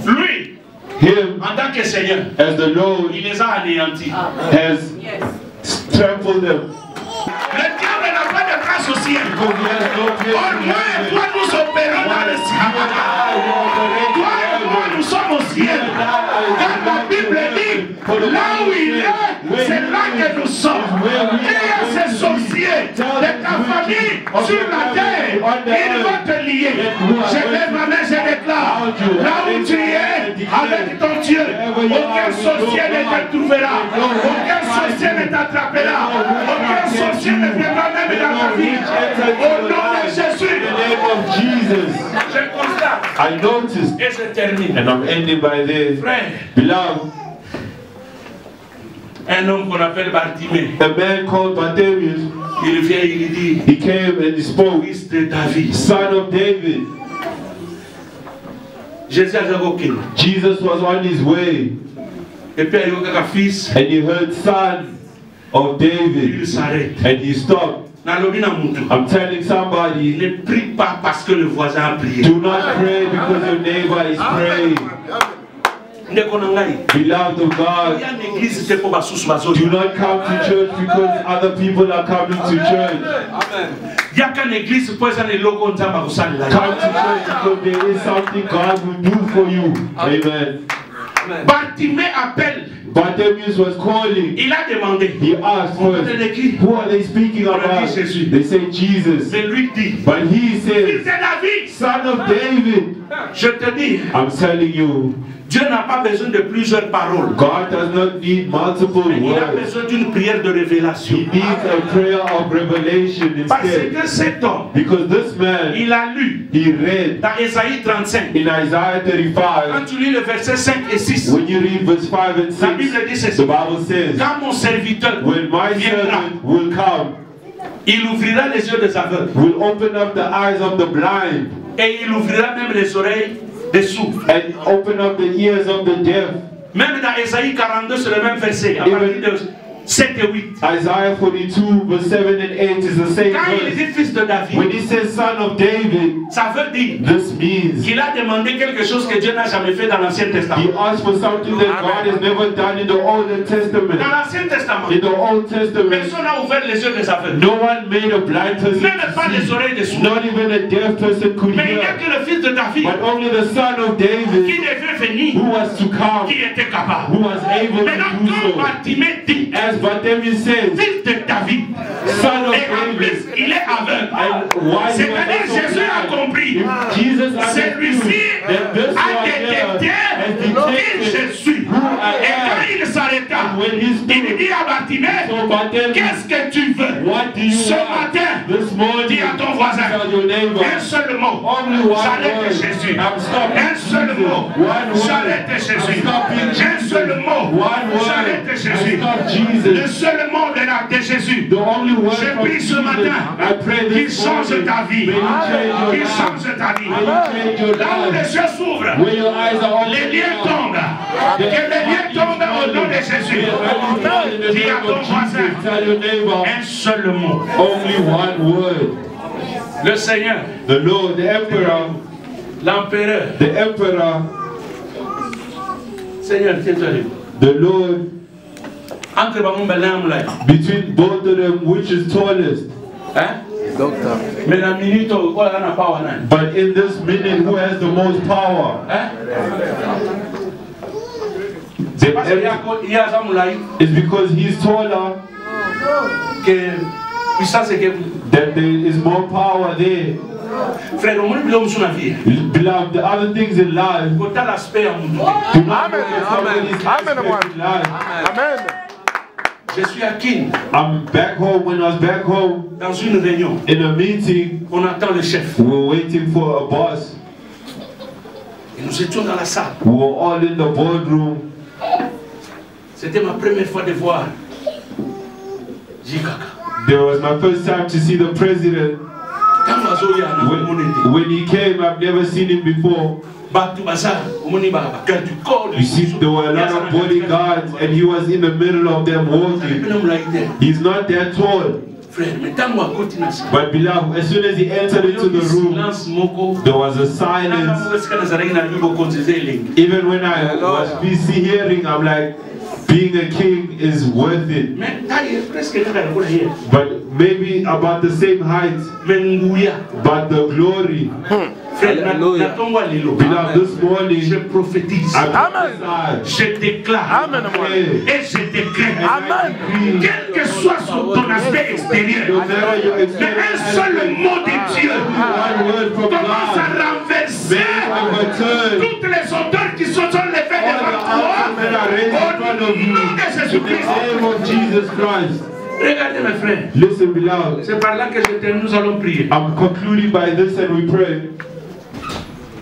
lui, Him, en tant que Seigneur, as the Lord, il les a anéantis. Has trampled them. Le diable n'a pas de place au ciel. Au moins, toi, nous opérons dans le ciel. Toi et moi, nous sommes au ciel. Car la Bible dit, là où il est, c'est là que nous sommes. Et à ces sorciers de ta famille sur la terre, il va te lier. Je lève ma main, je déclare, là où tu es, avec ton Dieu, aucun sorcier ne te trouvera. Aucun sorcier ne t'attrapera. Aucun sorcier ne viendra même dans ta vie. Au nom de Jésus, Jesus. Je constate. I noticed, Et je termine. and I'm ending by this. Frère, Beloved, un homme qu'on appelle Bartimée, a man called Bartimaeus, il vient, il dit, he came and he spoke, fils de David. son of David. Jésus a dit, ok. Jesus was on his way, Et puis il y a un fils, and he heard son of David, il s'arrête. and he stopped. Dans le bin à Moutou, I'm telling somebody, ne prie pas parce que le voisin a prié. do not pray because your neighbor is praying. Beloved of God, do not come to church because other people are coming to church. Come to church because there is something God will do for you. Amen. Bartimée appelle. Bartimaeus was calling. Il a demandé. He asked first, who are they speaking about? They say Jesus. Mais lui dit, But he fils says, de David. son of David. Je te dis, I'm telling you, Dieu n'a pas besoin de plusieurs paroles. God does not need multiple Il a words. besoin d'une prière de révélation. He needs a prayer of revelation Parce instead. que cet homme, Because this man, il a lu he read dans Ésaïe 35. in Isaiah 35, Quand tu lis le verset 5 et 6, when you read verse 5 and la Bible 6, dit ceci. the Bible says, Quand mon serviteur when my viendra, servant will come, il ouvrira les yeux des aveugles will open up the eyes of the blind, et il ouvrira même les oreilles des sourds. and open up the ears of the deaf. Même dans Ésaïe 42, c'est le même verset, à partir de 7 et 8. Isaiah 42 verse 7 and 8 is the same Quand il verse. dit fils de David, When he says son of David, ça veut dire this means qu'il a demandé quelque chose que Dieu n'a jamais fait dans l'Ancien Testament. he asked for something that God has never done in the Old Dans Testament. l'Ancien Testament, In the Old Testament, personne n'a ouvert les yeux des aveugles. no one made a blind person Même pas les see. oreilles des sourds. Not even a deaf person could Mais il n'y a hear. que le fils de David But only the son of qui David, devait venir, who was to come, qui était capable. who was able Maintenant, to do quand so. Bartimée dit, As Bartimaeus says, fils de David, son of et en plus, David, il est aveugle. and why he C'est-à-dire, was Jésus a also compris. blind. Jesus Celui-ci understood that this a one here détecté has qui je detected suis. Et quand il s'arrêta, and when he il stood. dit à Bartimée, So Bartimaeus, qu'est-ce que tu veux? what do you Ce want? matin, This morning, dis à ton voisin, tell your neighbor, un seul mot, only one j'arrête word. Jésus. I'm stopping Un seul Jesus. mot, One word. j'arrête Jésus. I'm stopping Un seul Jesus. mot, One word. j'arrête I Jésus. stop Le Jesus. seul mot de Jésus. The only word Je from prie ce Jesus. matin I pray qu'il this change morning. ta vie. May you change your Qu'il life. change ta vie. May you change your Là où les life. yeux s'ouvrent, Where your eyes are open. les liens tombent. Que les liens tombent au nom de Jésus. Dis à ton voisin, Tell your neighbor, un seul mot. only one word. Le Seigneur, The Lord, the Emperor, l'empereur, the Emperor, Seigneur, tiens-toi libre. the Lord, Entre Bamou Belam là. between both of them, which is tallest? Hein? Mais la minute, oh, on n'a pas one. But in this minute, who has the most power? Hein? C'est parce qu'il y a Zamoulaï It's because he's taller que puissance est que that there is more power there. frère, on m'a dit sur la vie. Beloved, the other things in life Quand t'as l'aspect à mon do not look at somebody's aspect in life. Amen. Je suis à Kin, I'm back home. When I was back home dans une réunion. in a meeting, On attend le chef. we were waiting for a boss. Et nous étions dans la salle. We were all in the boardroom. C'était ma première fois de voir Jikaka. There was my first time to see the president. Quand Mazoya a When he came, I've never seen him before. You see, there were a lot of bodyguards, and he was in the middle of them walking. He's not that tall. But beloved, as soon as he entered into the room, there was a silence. Even when I was busy hearing, I'm like, being a king is worth it. But maybe about the same height, but the glory. Beloved, this morning, Je prophétise, I prophesy. je déclare Amen. et je décrète, Amen. quel que soit ton aspect extérieur, No matter your mais un experience, seul mot de Dieu one word from commence à God, renverser may it overturn toutes les odeurs qui sont sur les faits all the devant altars that are raised in front toi of au nom de you. In the Jésus-Christ. name of Jesus Christ. Regardez mes frères, Listen, beloved. c'est par là que je termine, nous allons prier. I'm concluding by this and we pray.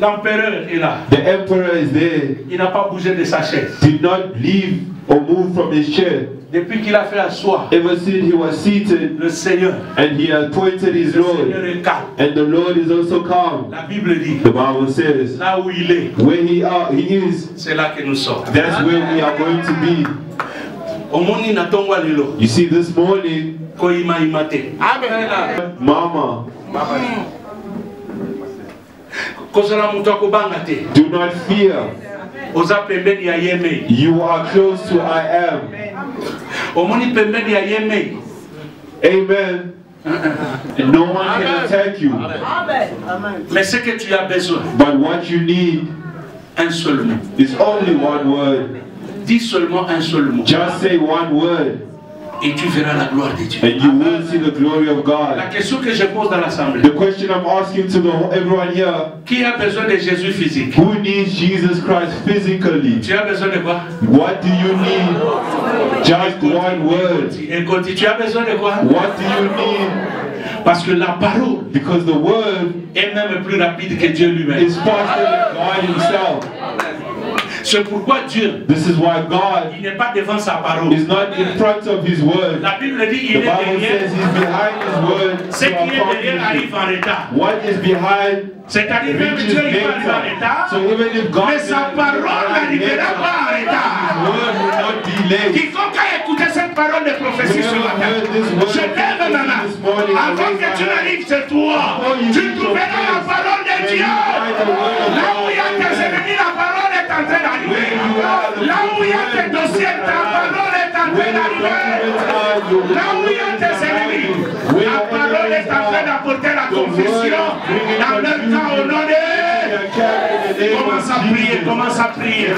L'empereur est là. The emperor is there. Il n'a pas bougé de sa chaise. Did not leave or move from his chair. Depuis qu'il a fait asseoir Ever since he was seated le Seigneur, and he appointed his le Lord. Seigneur est calme. And the Lord is also calm. La Bible dit, The Bible says, là où il est, where he is, c'est là que nous sommes. that's where we are going to be. Omoni natongwa lilo, You see, this morning, ko ima imate. Amen. Mama, Kozala mutu akobanga te. do not fear. Oza pembeni ya yeme. You are close to I am. Omoni pembeni ya yeme. Amen. And no one can attack you. Mais ce que tu as besoin, But what you need un seul mot. is only one word. Dis seulement un seul mot. Just say one word, Et tu verras la gloire de Dieu. and you will see the glory of La God. question que je pose dans l'assemblée. The question I'm asking to everyone here, Qui a besoin de Jésus physique? who needs Jesus Christ physically? Tu as besoin de quoi? What do you need? Just one word. Écoute, tu as besoin de quoi? What do you need? Parce que la parole Because the word est même plus rapide que Dieu lui-même. is faster than God himself. C'est pourquoi Dieu, This is why God il n'est pas devant sa parole. is not in front of his word. La Bible dit The il est Bible derrière. says he's behind his word. Ce qui to est accomplish derrière it. arrive en retard. What is behind C'est-à-dire même reaches Dieu il va arriver en later. retard. So even if God Mais sa parole n'arrivera pas en his retard. word will not be late. Quiconque a écouté cette parole de prophétie ce matin, je lève ma main. Avant que tu n'arrives chez toi, tu trouveras la parole de Dieu. Là où il y a tes ennemis, la parole est en train d'arriver. Là où il y a tes dossiers, ta parole est en train d'arriver. Là où il y a tes ennemis, la parole est en train d'apporter la confusion dans leur cas au nom de... Commence à prier, commence à prier,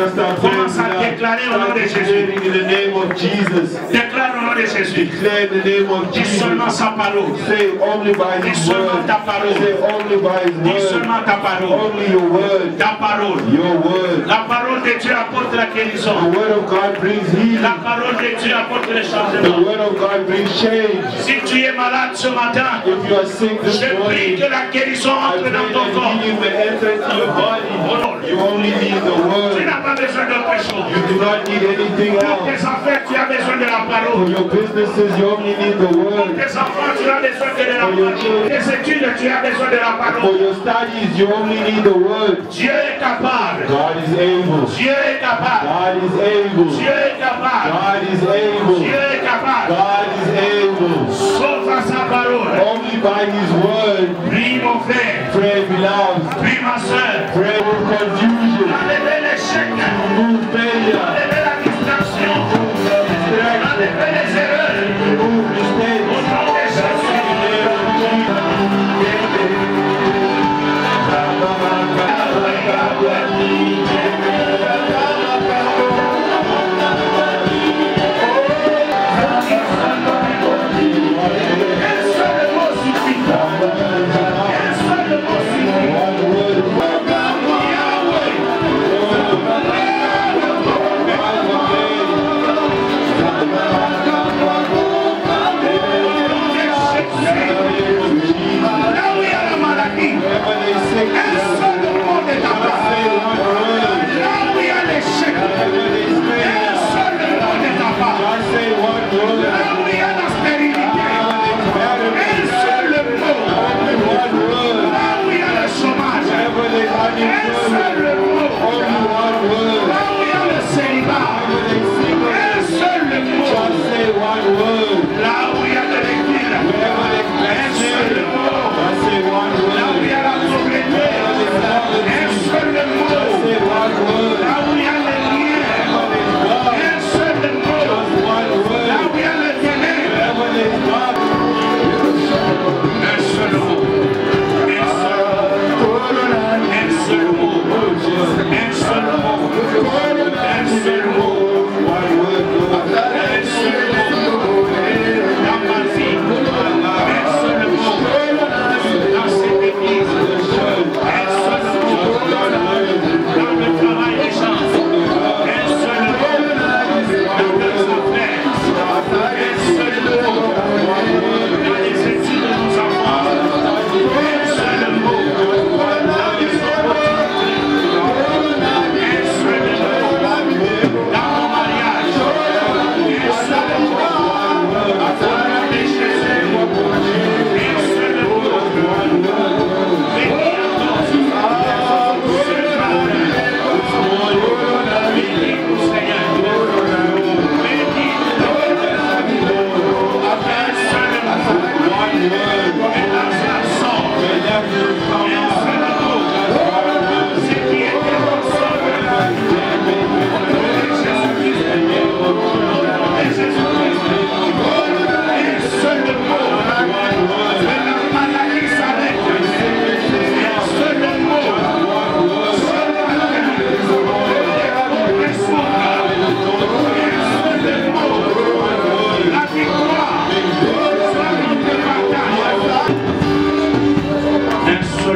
commence à déclarer au nom de Jésus. In the name of Jesus. Déclare au nom de Jésus. Declare in the name of Dis Jesus. seulement sa parole. Say only by Dis his seulement word. ta parole. Say only by his Dis word. seulement ta parole. Only your word. Ta parole. Your word. La parole de Dieu apporte la The guérison. word of God brings healing. La parole de Dieu apporte le The changement. word of God brings change. Si tu es malade ce matin, If you are sick this je prie morning, que la guérison I entre pray dans ton that corps. healing will enter into your body. You only need the Tu word. n'as pas besoin d'autre chose. You do not need anything Pour tes else. affaires, tu as besoin de la For parole. your businesses, you only need the Pour word. tes enfants, tu as besoin de la parole. Pour tes études, tu as besoin de la For parole. your studies, you only need the word. Dieu est capable. God is able. Dieu est capable. God is able. Dieu est capable. God is able. Dieu est capable. God is able. Sauf à sa parole. Only by his word. Prie mon frère. Pray, beloved. Prie ma soeur. Pray with confusion. Enlevez l'échec. Remove failure. Enlevez la distraction. Distraction. Enlevez les erreurs. Remove mistakes. Au nom de Jésus. Un seul mot suffit. Un seul mot suffit. Là où il y a la maladie, un seul mot de ta part. Là où il y a l'échec, un seul mot de ta part. Là où il y a la stérilité, un seul mot. Là où il y a le chômage, un seul mot. Là où il y a le célibat, un seul mot. Là où il y a de l'exil, un seul mot. Là où il y a la pauvreté,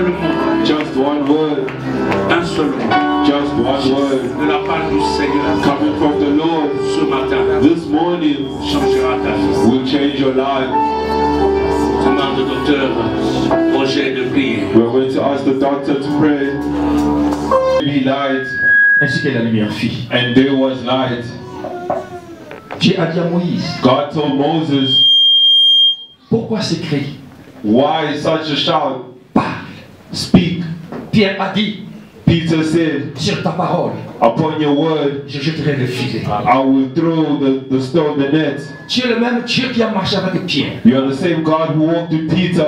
mot. Just one word. Un seul mot. Just one word. De la part du Seigneur. Coming from the Lord. Ce matin. This morning Changera ta vie. will change your life. Je demande au docteur Roger de prier. We're going to ask the doctor to pray. Be light. Ainsi que la lumière fit. And there was light. Dieu a dit à Moïse, God told Moses, pourquoi ces cris? why such a shout? Parle. Speak. Pierre a dit, Peter said, sur ta parole, upon your word, je jetterai le filet. I will throw the stone, the net. Tu es le même Dieu qui a marché avec Pierre. You are the same God who walked with Peter.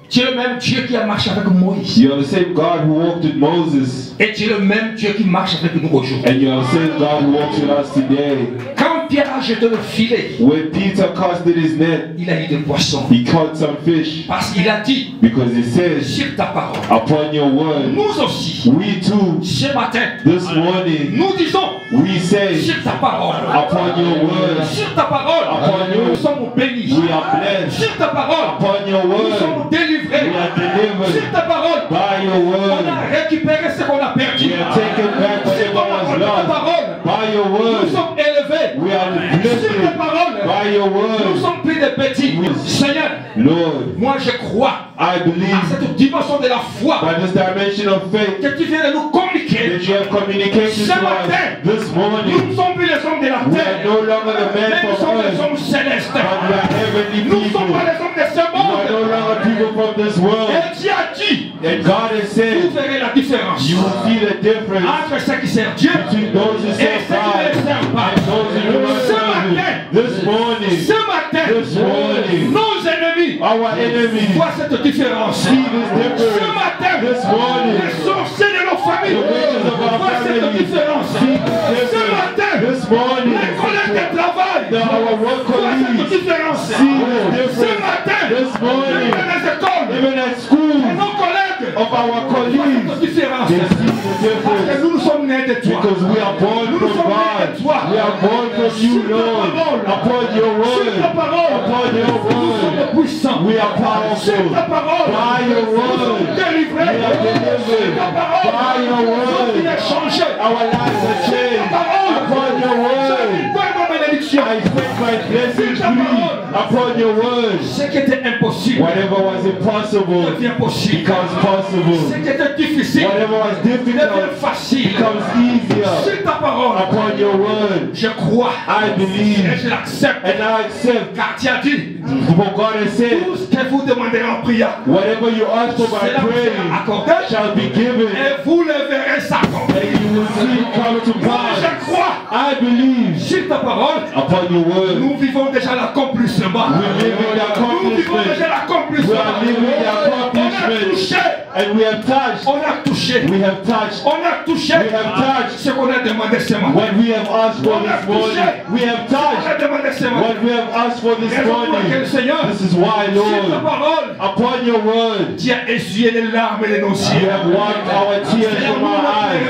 Tu es le même Dieu qui a marché avec Moïse. You are the same God who walked with Moses. Et tu es le même Dieu qui marche avec nous aujourd'hui. And you are the same God who walks with us today. Quand Pierre a jeté le filet, When Peter casted his net, il a eu des poissons. he caught some fish. Parce qu'il a dit, Because he says, sur ta parole, upon your word, nous aussi, we too, ce matin, this morning, nous disons, we say, sur ta parole, upon your word, sur ta parole, Upon your- nous sommes bénis. we are blessed. Sur ta parole, Upon your nous word, sommes délivrés. we are delivered. Sur ta parole, By your on word, a récupéré ce qu'on a perdu. we are taken back Sur whatever was ta lost. parole, By your nous word, sommes élevés. we are Sur ta lifted. parole, By your nous word, sommes plus des petits. Seigneur, Lord, moi je crois I à believe cette dimension de la foi by this dimension of faith que tu viens de nous communiquer. that you have communicated to us this Nous morning. ne sommes plus les hommes de la We are terre, no longer the men mais nous from sommes les earth, hommes célestes. but we are heavenly Nous ne people. sommes pas les hommes de ce We are no monde. longer people from this world. Et Dieu a dit, And God has vous said, verrez la différence you will see the difference entre ceux qui servent Dieu between those who et serve ceux qui ne le God servent pas. and those who do not Ce serve Him. matin, This morning, ce matin, This morning, nos ennemis our enemies voient cette différence. see this difference. Ce matin, This morning, les sorciers de nos familles the witches of our voient cette family différence. see this Ce difference. matin, This morning, les collègues de travail our work voient cette colleagues différence. see this Ce difference. matin, This morning, même dans les écoles, even at school, nos collègues of our voient colleagues, cette différence. they see the Parce que difference. nous sommes nés de toi. Because we are born Nous from sommes nés God. de toi. We are born from you, Sur ta Lord. parole. Upon your Sur ta word. parole, Upon your nous word. sommes puissants. We are Sur powerful. ta parole, By your nous sommes word. délivrés. We are delivered. Sur ta parole, By your notre vie word. est changée. Our lives are changed. Parole, Upon your word. donne ma bénédiction. I speak my blessings free. Upon your word. Ce qui était impossible Whatever was impossible devient possible. becomes possible. Ce qui était difficile Whatever was devient difficult facile. becomes easier. Sur ta parole, Upon your word. je crois I et believe je l'accepte. and I accept. Car tu as dit, For God has said, tout ce que vous demanderez en prière, whatever you ask for by cela vous sera praying accordé shall be given, et vous le verrez s'accomplir. and you will see it come to Moi, pass. je crois I believe sur ta parole. upon your word. Nous vivons déjà l'accomplissement. We live in the Nous vivons déjà accomplishment, l'accomplissement. We are living the On a accomplishment. touché. and we have touched. On a touché. We have touched On a touché. We have touched. Ce qu'on a demandé ce matin. what we have asked for this morning. We have On a touched demandé ce matin. what we have asked for this Raison pour laquelle, morning. Seigneur, This is why, sur ta Lord, parole, upon your word, tu as essuyé les larmes de nos you yeux. have wiped our tears from our eyes.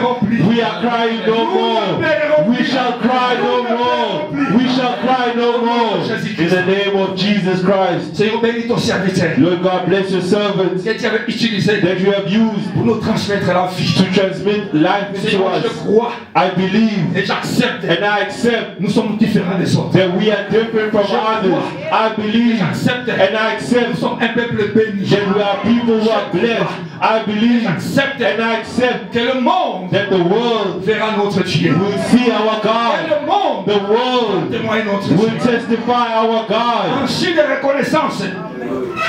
We are crying no more. We shall cry no more. We shall cry no more. In the name of Jesus Christ. Seigneur, bénis ton serviteur Lord God, bless your servants que tu avais utilisé that you have used pour nous transmettre la vie. to transmit life into Seigneur, je us. crois I believe et j'accepte. and I accept Nous sommes différents des autres. that we are different from others. I believe J'accepte. and I Nous accept sommes un peuple béni. that we are people who are blessed. I believe J'accepte and I accept que le monde that the world verra notre Dieu. will see our Et God. le monde The world témoigne notre will Dieu. testify our God. En signe de reconnaissance.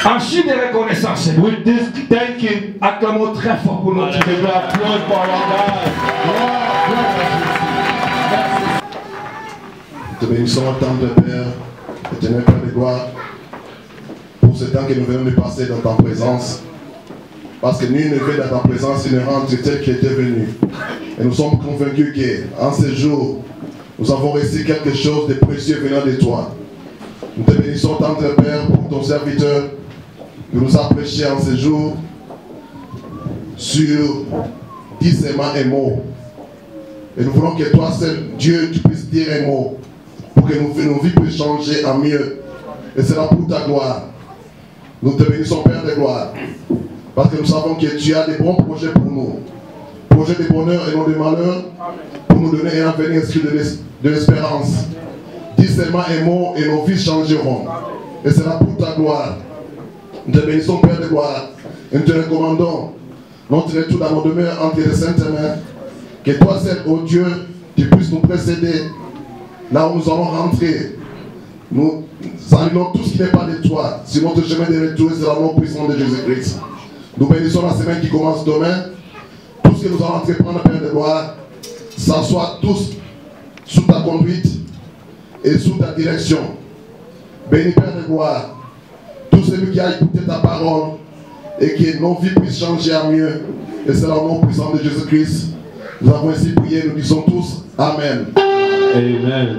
En signe de reconnaissance. With this thanking, Acclamons très fort pour notre Dieu. we applaud for our God. Te bénissons en tant de Père, éternel Père de gloire, pour ce temps que nous venons de passer dans ta présence. Parce que nul ne fait dans ta présence une rentre tel qui était venu. Et nous sommes convaincus qu'en ce jour, nous avons reçu quelque chose de précieux venant de toi. Nous te bénissons tant de Père pour ton serviteur qui nous a prêché en ce jour sur 10 seulement un mot. Et nous voulons que toi seul, Dieu, tu puisses dire un mot pour que nos vies puissent changer en mieux. Et c'est là pour ta gloire. Nous te bénissons, Père de gloire. Parce que nous savons que tu as des bons projets pour nous. Projets de bonheur et non de malheur, pour nous donner un avenir de l'espérance. Dis seulement un mot et nos vies changeront. Et c'est là pour ta gloire. Nous te bénissons, Père de gloire. Et nous te recommandons notre retour dans nos demeures entre les saintes mains. Que toi seul, ô Dieu, tu puisses nous précéder là où nous allons rentrer. Nous annulons tout ce qui n'est pas de toi sur notre chemin de retour et c'est la nom puissant de Jésus-Christ. Nous bénissons la semaine qui commence demain. Tout ce que nous allons entreprendre, Père de gloire, ça soit tous sous ta conduite et sous ta direction. Bénis, Père de gloire, tout celui qui a écouté ta parole et que nos vies puissent changer à mieux. Et c'est le nom puissant de Jésus-Christ. Nous avons ainsi prié, nous disons tous Amen. Amen.